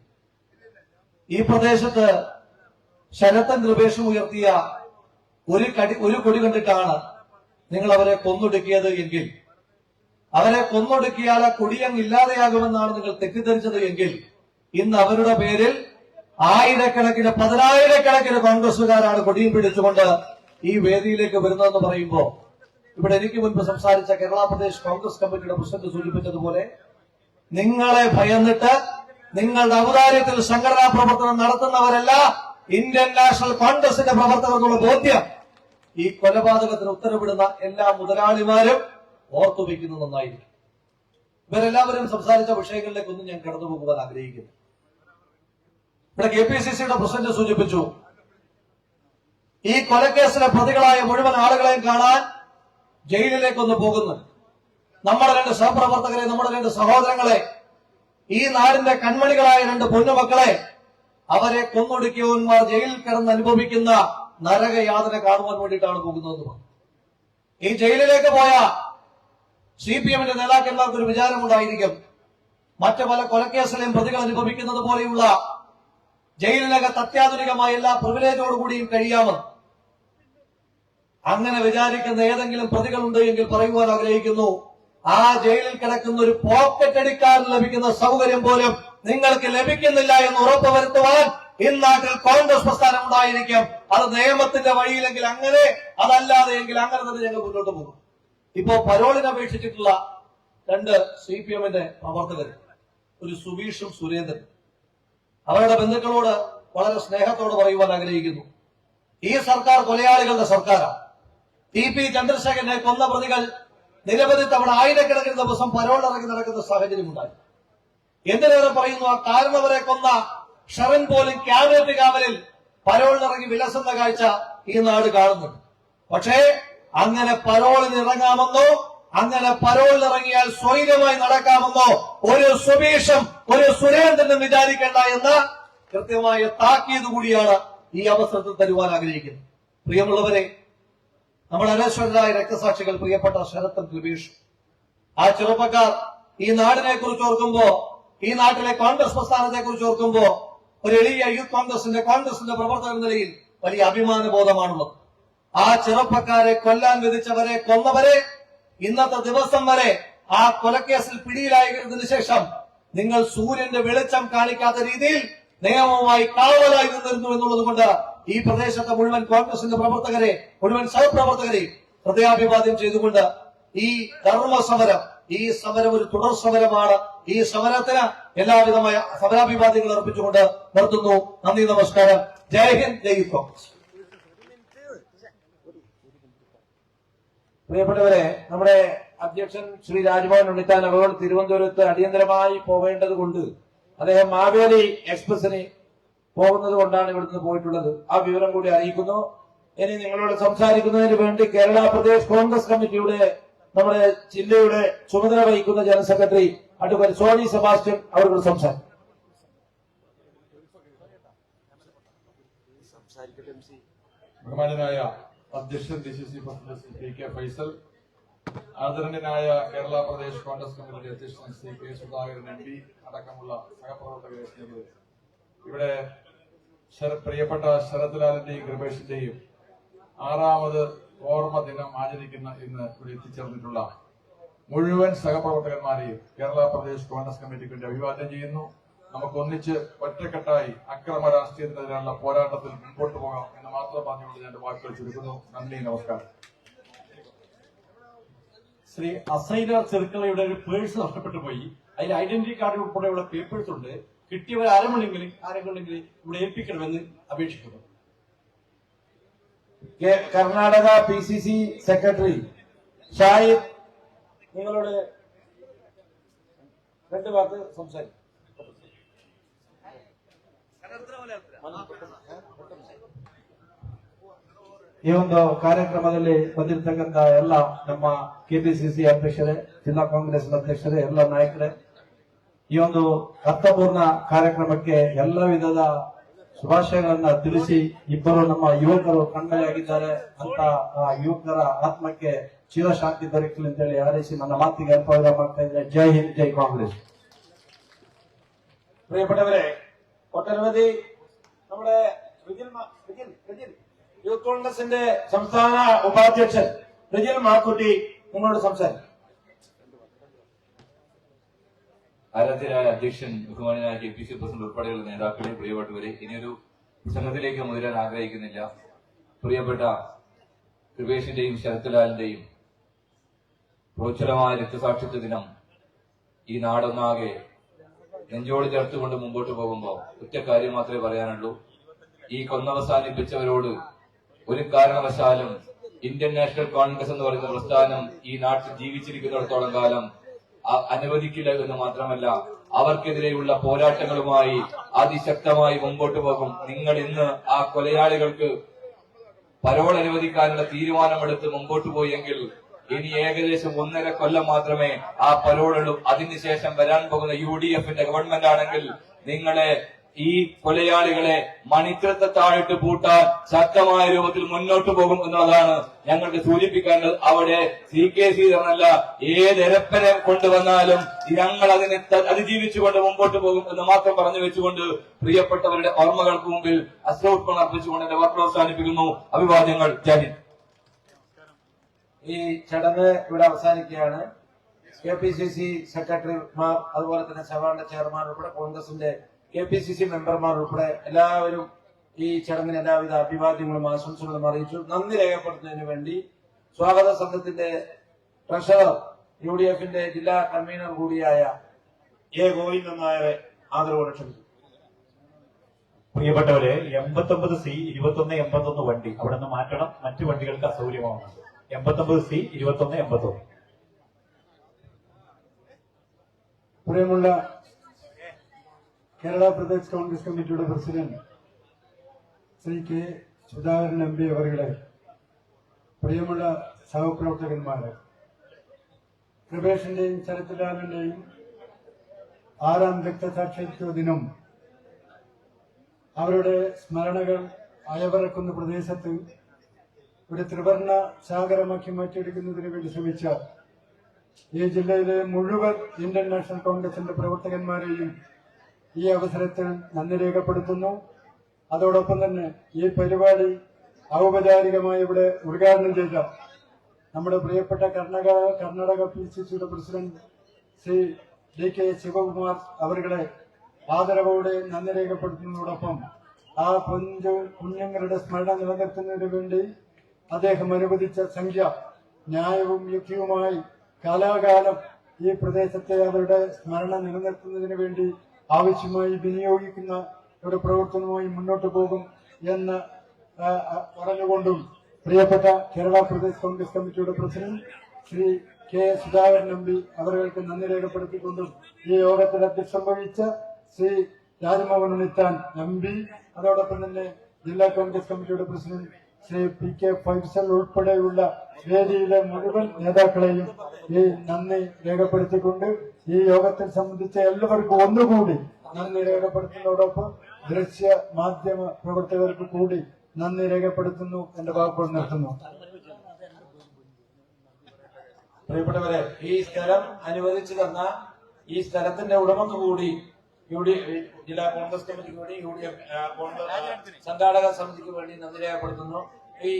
ഈ പ്രദേശത്ത് ശരത്തൻ കൃപേഷും ഉയർത്തിയ ഒരു കൊടി കണ്ടിട്ടാണ് നിങ്ങൾ അവരെ കൊന്നൊടുക്കിയത് എങ്കിൽ അവരെ കൊന്നൊടുക്കിയാൽ ആ കൊടിയങ്ങ് ഇല്ലാതെയാകുമെന്നാണ് നിങ്ങൾ തെറ്റിദ്ധരിച്ചത് എങ്കിൽ ഇന്ന് അവരുടെ പേരിൽ ആയിരക്കണക്കിന് 10,000-കണക്കിന് കോൺഗ്രസുകാരാണ് കൊടിയും പിടിച്ചുകൊണ്ട് ഈ വേദിയിലേക്ക് വരുന്നതെന്ന് പറയുമ്പോ ഇവിടെ എനിക്ക് മുൻപ് സംസാരിച്ച കേരള പ്രദേശ് കോൺഗ്രസ് കമ്മിറ്റിയുടെ പ്രസിഡന്റ് സൂചിപ്പിച്ചതുപോലെ നിങ്ങളെ ഭയന്നിട്ട് നിങ്ങളുടെ ഔദാര്യത്തിൽ സംഘടനാ പ്രവർത്തനം നടത്തുന്നവരല്ല ഇന്ത്യൻ നാഷണൽ കോൺഗ്രസിന്റെ പ്രവർത്തകർക്കുള്ള ബോധ്യം ഈ കൊലപാതകത്തിന് ഉത്തരവിടുന്ന എല്ലാ മുതലാളിമാരും ഓർത്തുവെക്കുന്നത് നന്നായിരിക്കും. ഇവരെല്ലാവരും സംസാരിച്ച വിഷയങ്ങളിലേക്കൊന്നും ഞാൻ കടന്നു പോകുവാൻ ആഗ്രഹിക്കുന്നു. ഇവിടെ KPCCയുടെ പ്രസിഡന്റ് സൂചിപ്പിച്ചു, ഈ കൊലക്കേസിലെ പ്രതികളായ മുഴുവൻ ആളുകളെയും കാണാൻ ജയിലിലേക്കൊന്ന് പോകുന്നു. നമ്മുടെ 2 സഹപ്രവർത്തകരെ, നമ്മുടെ 2 സഹോദരങ്ങളെ, ഈ നാടിന്റെ കൺമണികളായ 2 പൊന്നുമക്കളെ അവരെ കൊന്നൊടുക്കിയവന്മാർ ജയിലിൽ കിടന്ന് അനുഭവിക്കുന്ന നരകയാതന കാണുവാൻ വേണ്ടിയിട്ടാണ് പോകുന്നത്. ഈ ജയിലിലേക്ക് പോയ CPMന്റെ നേതാക്കന്മാർക്ക് ഒരു വിചാരമുണ്ടായിരിക്കും, മറ്റു പല കൊലക്കേസിലെയും പ്രതികൾ അനുഭവിക്കുന്നത് പോലെയുള്ള ജയിലിനകത്ത് അത്യാധുനികമായ എല്ലാ പ്രിവിലേജോടുകൂടിയും കഴിയാമെന്ന്. അങ്ങനെ വിചാരിക്കുന്ന ഏതെങ്കിലും പ്രതികളുണ്ട് എങ്കിൽ പറയുവാൻ ആഗ്രഹിക്കുന്നു, ആ ജയിലിൽ കിടക്കുന്ന ഒരു പോക്കറ്റ് അടിക്കാരന് ലഭിക്കുന്ന സൗകര്യം പോലും നിങ്ങൾക്ക് ലഭിക്കുന്നില്ല എന്ന് ഉറപ്പുവരുത്തുവാൻ ഇന്നാട്ടിൽ കോൺഗ്രസ് പ്രസ്ഥാനം ഉണ്ടായിരിക്കും. അത് നിയമത്തിന്റെ വഴിയിലെങ്കിൽ അങ്ങനെ, അതല്ലാതെ എങ്കിൽ അങ്ങനെ തന്നെ ഞങ്ങൾ മുന്നോട്ട് പോകും. ഇപ്പോ പരോളിന് അപേക്ഷിച്ചിട്ടുള്ള 2 CPMന്റെ പ്രവർത്തകർ, ഒരു സുബീഷും സുരേന്ദ്രൻ, അവരുടെ ബന്ധുക്കളോട് വളരെ സ്നേഹത്തോട് പറയുവാൻ ആഗ്രഹിക്കുന്നു, ഈ സർക്കാർ കൊലയാളികളുടെ സർക്കാരാണ്. TP ചന്ദ്രശേഖരനെ കൊന്ന പ്രതികൾ നിരവധി തവണ ആയിരക്കണക്കിന് ദിവസം പരോളിറങ്ങി നടക്കുന്ന സാഹചര്യമുണ്ടായി. എന്തിനേറെ പറയുന്നു, ആ കാരണവരെ കൊന്ന ഷറൻ പോലും ക്യാബിനറ്റ് കാവലിൽ പരോളിനിറങ്ങി വിലസുന്ന കാഴ്ച ഈ നാട് കാണുന്നുണ്ട്. പക്ഷേ അങ്ങനെ പരോളിന് ഇറങ്ങാമെന്നോ, അങ്ങനെ പരോളിനിറങ്ങിയാൽ സ്വൈര്യമായി നടക്കാമെന്നോ ഒരു സുബീഷും ഒരു സുരേന്ദ്രനും വിചാരിക്കേണ്ട എന്ന കൃത്യമായ താക്കീത് കൂടിയാണ് ഈ അവസരത്തിൽ തരുവാൻ ആഗ്രഹിക്കുന്നത്. പ്രിയമുള്ളവരെ, നമ്മുടെ അനശ്വരരായ രക്തസാക്ഷികൾ പ്രിയപ്പെട്ട ശരത്തും കൃപീഷും, ആ ചെറുപ്പക്കാർ ഈ നാടിനെ കുറിച്ച് ഓർക്കുമ്പോ, ഈ നാട്ടിലെ കോൺഗ്രസ് പ്രസ്ഥാനത്തെ കുറിച്ച് ഓർക്കുമ്പോ ഒരു എളിയ യൂത്ത് കോൺഗ്രസിന്റെ പ്രവർത്തക നിലയിൽ വലിയ അഭിമാനബോധമാണുള്ളത്. ആ ചെറുപ്പക്കാരെ കൊല്ലാൻ വിധിച്ചവരെ, കൊന്നവരെ ഇന്നത്തെ ദിവസം വരെ ആ കൊലക്കേസിൽ പിടിയിലായതിനു ശേഷം നിങ്ങൾ സൂര്യന്റെ വെളിച്ചം കാണിക്കാത്ത രീതിയിൽ നിയമവുമായി കാവലായി നിന്നിരുന്നു എന്നുള്ളത് കൊണ്ട് ഈ പ്രദേശത്തെ മുഴുവൻ കോൺഗ്രസിന്റെ പ്രവർത്തകരെ, മുഴുവൻ സഹപ്രവർത്തകരെ ഹൃദയാഭിവാദ്യം ചെയ്തുകൊണ്ട് ഈ ധർമ്മസമരം, ഈ സമരം ഒരു തുടർ സമരമാണ്. ഈ സമരത്തിന് എല്ലാവിധമായ സമരാഭിവാദ്യങ്ങൾ അർപ്പിച്ചുകൊണ്ട് നിർത്തുന്നു. നന്ദി, നമസ്കാരം. ജയ് ഹിന്ദ്, ജയ് കോൺഗ്രസ്. പ്രിയപ്പെട്ടവരെ, നമ്മുടെ അധ്യക്ഷൻ ശ്രീ രാജ്മോഹൻ ഉണ്ണിത്താൻ അവർ തിരുവനന്തപുരത്ത് അടിയന്തരമായി പോവേണ്ടത് കൊണ്ട് അദ്ദേഹം മാവേലി എക്സ്പ്രസിന് പോകുന്നത് കൊണ്ടാണ് ഇവിടുന്ന് പോയിട്ടുള്ളത്. ആ വിവരം കൂടി അറിയിക്കുന്നു. ഇനി നിങ്ങളോട് സംസാരിക്കുന്നതിന് വേണ്ടി കേരള പ്രദേശ് കോൺഗ്രസ് കമ്മിറ്റിയുടെ നമ്മുടെ ജില്ലയുടെ ചുമതല വഹിക്കുന്ന general secretary advocate Sony Sebastian അവർ സംസാരിക്കും. ബഹുമാനനായ അധ്യക്ഷൻ DCC പ്രസിഡന്റ് PK ഫൈസൽ, ആദരണീയനായ കേരള പ്രദേശ് കോൺഗ്രസ് കമ്മിറ്റി അധ്യക്ഷൻ ശ്രീ K സുധാകരൻ MP അടക്കമുള്ള സഹപ്രവർത്തകരെ, ഇവിടെ പ്രിയപ്പെട്ട ശരത് ലാലിന്റെയും കൃപേഷിന്റെയും 6ാമത് ഓർമ്മ ദിനം ആചരിക്കുന്ന ഇന്ന് ഇവിടെ എത്തിച്ചേർന്നിട്ടുള്ള മുഴുവൻ സഹപ്രവർത്തകന്മാരെയും കേരള പ്രദേശ് കോൺഗ്രസ് കമ്മിറ്റിക്ക് വേണ്ടി അഭിവാദ്യം ചെയ്യുന്നു. നമുക്ക് ഒന്നിച്ച് ഒറ്റക്കെട്ടായി അക്രമ രാഷ്ട്രീയത്തിനെതിരായുള്ള പോരാട്ടത്തിൽ മുൻപോട്ട് പോകാം എന്ന് മാത്രം പറഞ്ഞുകൊണ്ട് ഞാൻ വാക്കുകൾ ചുരുക്കുന്നു. നന്ദി, നമസ്കാരം. ശ്രീ അസൈന ചെറുക്കളയുടെ ഒരു പേഴ്സ് നഷ്ടപ്പെട്ടു പോയി. അതിൽ ഐഡന്റിറ്റി കാർഡ് ഉൾപ്പെടെയുള്ള പേപ്പേഴ്സ് ഉണ്ട്. കിട്ടിയവർ ആരെങ്കിലും ഇവിടെ ഏൽപ്പിക്കണമെന്ന് അപേക്ഷിക്കുന്നു. കർണാടക PCC സെക്രട്ടറി ഷാഹിദ്, നിങ്ങളോട് 2 വാക്ക് സംസാരിക്കും. ಈ ಒಂದು ಕಾರ್ಯಕ್ರಮದಲ್ಲಿ ಬಂದಿರತಕ್ಕಂತ ಎಲ್ಲ ನಮ್ಮ KPCC ಅಧ್ಯಕ್ಷರೇ, ಜಿಲ್ಲಾ ಕಾಂಗ್ರೆಸ್ ಅಧ್ಯಕ್ಷರೇ, ಎಲ್ಲ ನಾಯಕರೇ, ಈ ಒಂದು ಅರ್ಥಪೂರ್ಣ ಕಾರ್ಯಕ್ರಮಕ್ಕೆ ಎಲ್ಲ ವಿಧದ ಶುಭಾಶಯಗಳನ್ನ ತಿಳಿಸಿ, ಇಬ್ಬರು ನಮ್ಮ ಯುವಕರು ಕಣ್ಮರೆಯಾಗಿದ್ದಾರೆ ಅಂತ ಆ ಯುವಕರ ಆತ್ಮಕ್ಕೆ ಚಿರಶಾಂತಿ ದೊರಕಲಿ ಅಂತೇಳಿ ಹಾರೈಸಿ ನನ್ನ ಮಾತಿಗೆ ಅಲ್ಪವಿರಾಮ ಮಾಡ್ತಾ ಇದ್ದಾರೆ. ಜೈ ಹಿಂದ್, ಜೈ ಕಾಂಗ್ರೆಸ್. പ്രിയപ്പെട്ടവരെ, ഒട്ടനവധി നമ്മുടെ യൂത്ത് കോൺഗ്രസിന്റെ സംസ്ഥാന ഉപാധ്യക്ഷൻ റിജിൽ മാക്കുട്ടി നിങ്ങളോട് സംസാരിക്കും. ആരാധ്യരായ അധ്യക്ഷൻ ബഹുമാനായ KPC പ്രസിഡന്റ് ഉൾപ്പെടെയുള്ള നേതാക്കളെ, പ്രിയപ്പെട്ടവരെ, ഇനിയൊരു പ്രസംഗത്തിലേക്ക് മുതിരാൻ ആഗ്രഹിക്കുന്നില്ല. പ്രിയപ്പെട്ട കൃപേഷിന്റെയും ശരത്ലാലിന്റെയും പ്രോജ്വലമായ രക്തസാക്ഷിത്വ ദിനം ഈ നാടൊന്നാകെ നെഞ്ചോട് ചേർത്തുകൊണ്ട് മുമ്പോട്ട് പോകുമ്പോൾ ഒറ്റ കാര്യം മാത്രമേ പറയാനുള്ളൂ. ഈ കൊന്നവസാനിപ്പിച്ചവരോട് ഒരു കാരണവശാലും ഇന്ത്യൻ നാഷണൽ കോൺഗ്രസ് എന്ന് പറയുന്ന പ്രസ്ഥാനം ഈ നാട്ടിൽ ജീവിച്ചിരിക്കുന്നിടത്തോളം കാലം അനുവദിക്കില്ല എന്ന് മാത്രമല്ല, അവർക്കെതിരെയുള്ള പോരാട്ടങ്ങളുമായി അതിശക്തമായി മുമ്പോട്ട് പോകും. നിങ്ങൾ ഇന്ന് ആ കൊലയാളികൾക്ക് പരോൾ അനുവദിക്കാനുള്ള തീരുമാനമെടുത്ത് മുമ്പോട്ട് പോയെങ്കിൽ ഇനി ഏകദേശം 1.5 കൊല്ലം മാത്രമേ ആ പരോളുള്ളൂ. അതിനുശേഷം വരാൻ പോകുന്ന UDFന്റെ ഗവൺമെന്റ് ആണെങ്കിൽ നിങ്ങളെ ഈ കൊലയാളികളെ മണിക്കൃത്ത താഴിട്ട് പൂട്ടാൻ ശക്തമായ രൂപത്തിൽ മുന്നോട്ട് പോകും എന്നുള്ളതാണ് ഞങ്ങൾക്ക് സൂചിപ്പിക്കേണ്ടത്. അവിടെ CK ശ്രീധരനല്ല, ഏതെരപ്പനെ കൊണ്ടുവന്നാലും ഞങ്ങൾ അതിനെ അതിജീവിച്ചുകൊണ്ട് മുമ്പോട്ട് പോകും എന്ന് മാത്രം പറഞ്ഞു വെച്ചുകൊണ്ട് പ്രിയപ്പെട്ടവരുടെ ഓർമ്മകൾക്ക് മുമ്പിൽ അശ്രദ്ധ അർപ്പിച്ചുകൊണ്ട് എന്റെ വാക്കുകൾ അവസാനിപ്പിക്കുന്നു. അഭിവാദ്യങ്ങൾ. ജയ് ഹിന്ദ്. ഈ ചടങ്ങ് ഇവിടെ അവസാനിക്കുകയാണ്. KPCC സെക്രട്ടറിമാർ, അതുപോലെ തന്നെ സഭാന്റെ ചെയർമാൻ ഉൾപ്പെടെ കോൺഗ്രസിന്റെ KPCC മെമ്പർമാർ ഉൾപ്പെടെ എല്ലാവരും ഈ ചടങ്ങിന് എല്ലാവിധ അഭിവാദ്യങ്ങളും ആശംസകളും അറിയിച്ചു. നന്ദി രേഖപ്പെടുത്തുന്നതിന് വേണ്ടി സ്വാഗത സംഘത്തിന്റെ ട്രഷറർ, UDFന്റെ ജില്ലാ കൺവീനർ കൂടിയായ A. ഗോവിന്ദൻ നായരെ ആദരവോടെ ക്ഷണിച്ചു. പ്രിയപ്പെട്ടവരെ, 89C 2181 വണ്ടി അവിടെ നിന്ന് മാറ്റണം. മറ്റു വണ്ടികൾക്ക് അസൗകര്യമാണ്. 89C 2181. പ്രിയമുള്ള കേരള പ്രദേശ് കോൺഗ്രസ് കമ്മിറ്റിയുടെ president Shri K. Sudhakaran MP അവരുടെ, പ്രിയമുള്ള സഹപ്രവർത്തകന്മാരെ, കൃപേഷിന്റെയും ശരത്ലാലിന്റെയും 6ാം രക്തസാക്ഷിത്വ ദിനം അവരുടെ സ്മരണകൾ അയവിറക്കുന്ന പ്രദേശത്ത് ഒരു ത്രിവർണ്ണ സാഗരമാക്കി മാറ്റിയെടുക്കുന്നതിന് വേണ്ടി ശ്രമിച്ച ഈ ജില്ലയിലെ മുഴുവൻ ഇന്ത്യൻ നാഷണൽ കോൺഗ്രസിന്റെ പ്രവർത്തകന്മാരെയും ഈ അവസരത്തിൽ നന്ദി രേഖപ്പെടുത്തുന്നു. അതോടൊപ്പം തന്നെ ഈ പരിപാടി ഔപചാരികമായി ഇവിടെ ഉദ്ഘാടനം ചെയ്ത നമ്മുടെ പ്രിയപ്പെട്ട കർണാടക PCCയുടെ പ്രസിഡന്റ് ശ്രീ DK ശിവകുമാർ അവരുടെ ആദരവോടെ നന്ദി രേഖപ്പെടുത്തുന്നതോടൊപ്പം ആ കുഞ്ഞുങ്ങളുടെ സ്മരണ നിലനിർത്തുന്നതിന് വേണ്ടി അദ്ദേഹം അനുവദിച്ച സംഖ്യ ന്യായവും യുക്തിയുമായി കാലാകാലം ഈ പ്രദേശത്തെ അവരുടെ സ്മരണ നിലനിർത്തുന്നതിന് വേണ്ടി ആവശ്യമായി വിനിയോഗിക്കുന്ന ഒരു പ്രവർത്തനവുമായി മുന്നോട്ട് പോകും എന്ന് പറഞ്ഞുകൊണ്ടും പ്രിയപ്പെട്ട കേരള പ്രദേശ് കോൺഗ്രസ് കമ്മിറ്റിയുടെ president Shri K. Sudhakaran MP അവർക്ക് നന്ദി രേഖപ്പെടുത്തിക്കൊണ്ടും ഈ യോഗത്തിൽ അധ്യക്ഷം വഹിച്ച ശ്രീ രാജ്മോഹൻ ഉണ്ണിത്താൻ MP, അതോടൊപ്പം തന്നെ ജില്ലാ കോൺഗ്രസ് കമ്മിറ്റിയുടെ പ്രസിഡന്റ് ശ്രീ PK ഫൈസൽ ഉൾപ്പെടെയുള്ള വേദിയിലെ മുഴുവൻ നേതാക്കളെയും ഈ നന്ദി രേഖപ്പെടുത്തിക്കൊണ്ട് ഈ യോഗത്തിൽ സംബന്ധിച്ച എല്ലാവർക്കും ഒന്നുകൂടി നന്ദി രേഖപ്പെടുത്തുന്നതോടൊപ്പം ദൃശ്യ മാധ്യമ പ്രവർത്തകർക്ക് കൂടി നന്ദി രേഖപ്പെടുത്തുന്നു. എന്റെ വാക്കുകൾ നിർത്തുന്നു. പ്രിയപ്പെട്ടവരെ, ഈ സ്ഥലം അനുവദിച്ചു തന്ന ഈ സ്ഥലത്തിന്റെ ഉടമക്ക് കൂടി ജില്ലാ കോൺഗ്രസ് കമ്മിറ്റിക്ക് വേണ്ടി UDF കോൺഗ്രസ് സംഘാടക സമിതിക്ക് വേണ്ടി നന്ദി രേഖപ്പെടുത്തുന്നു. ഈ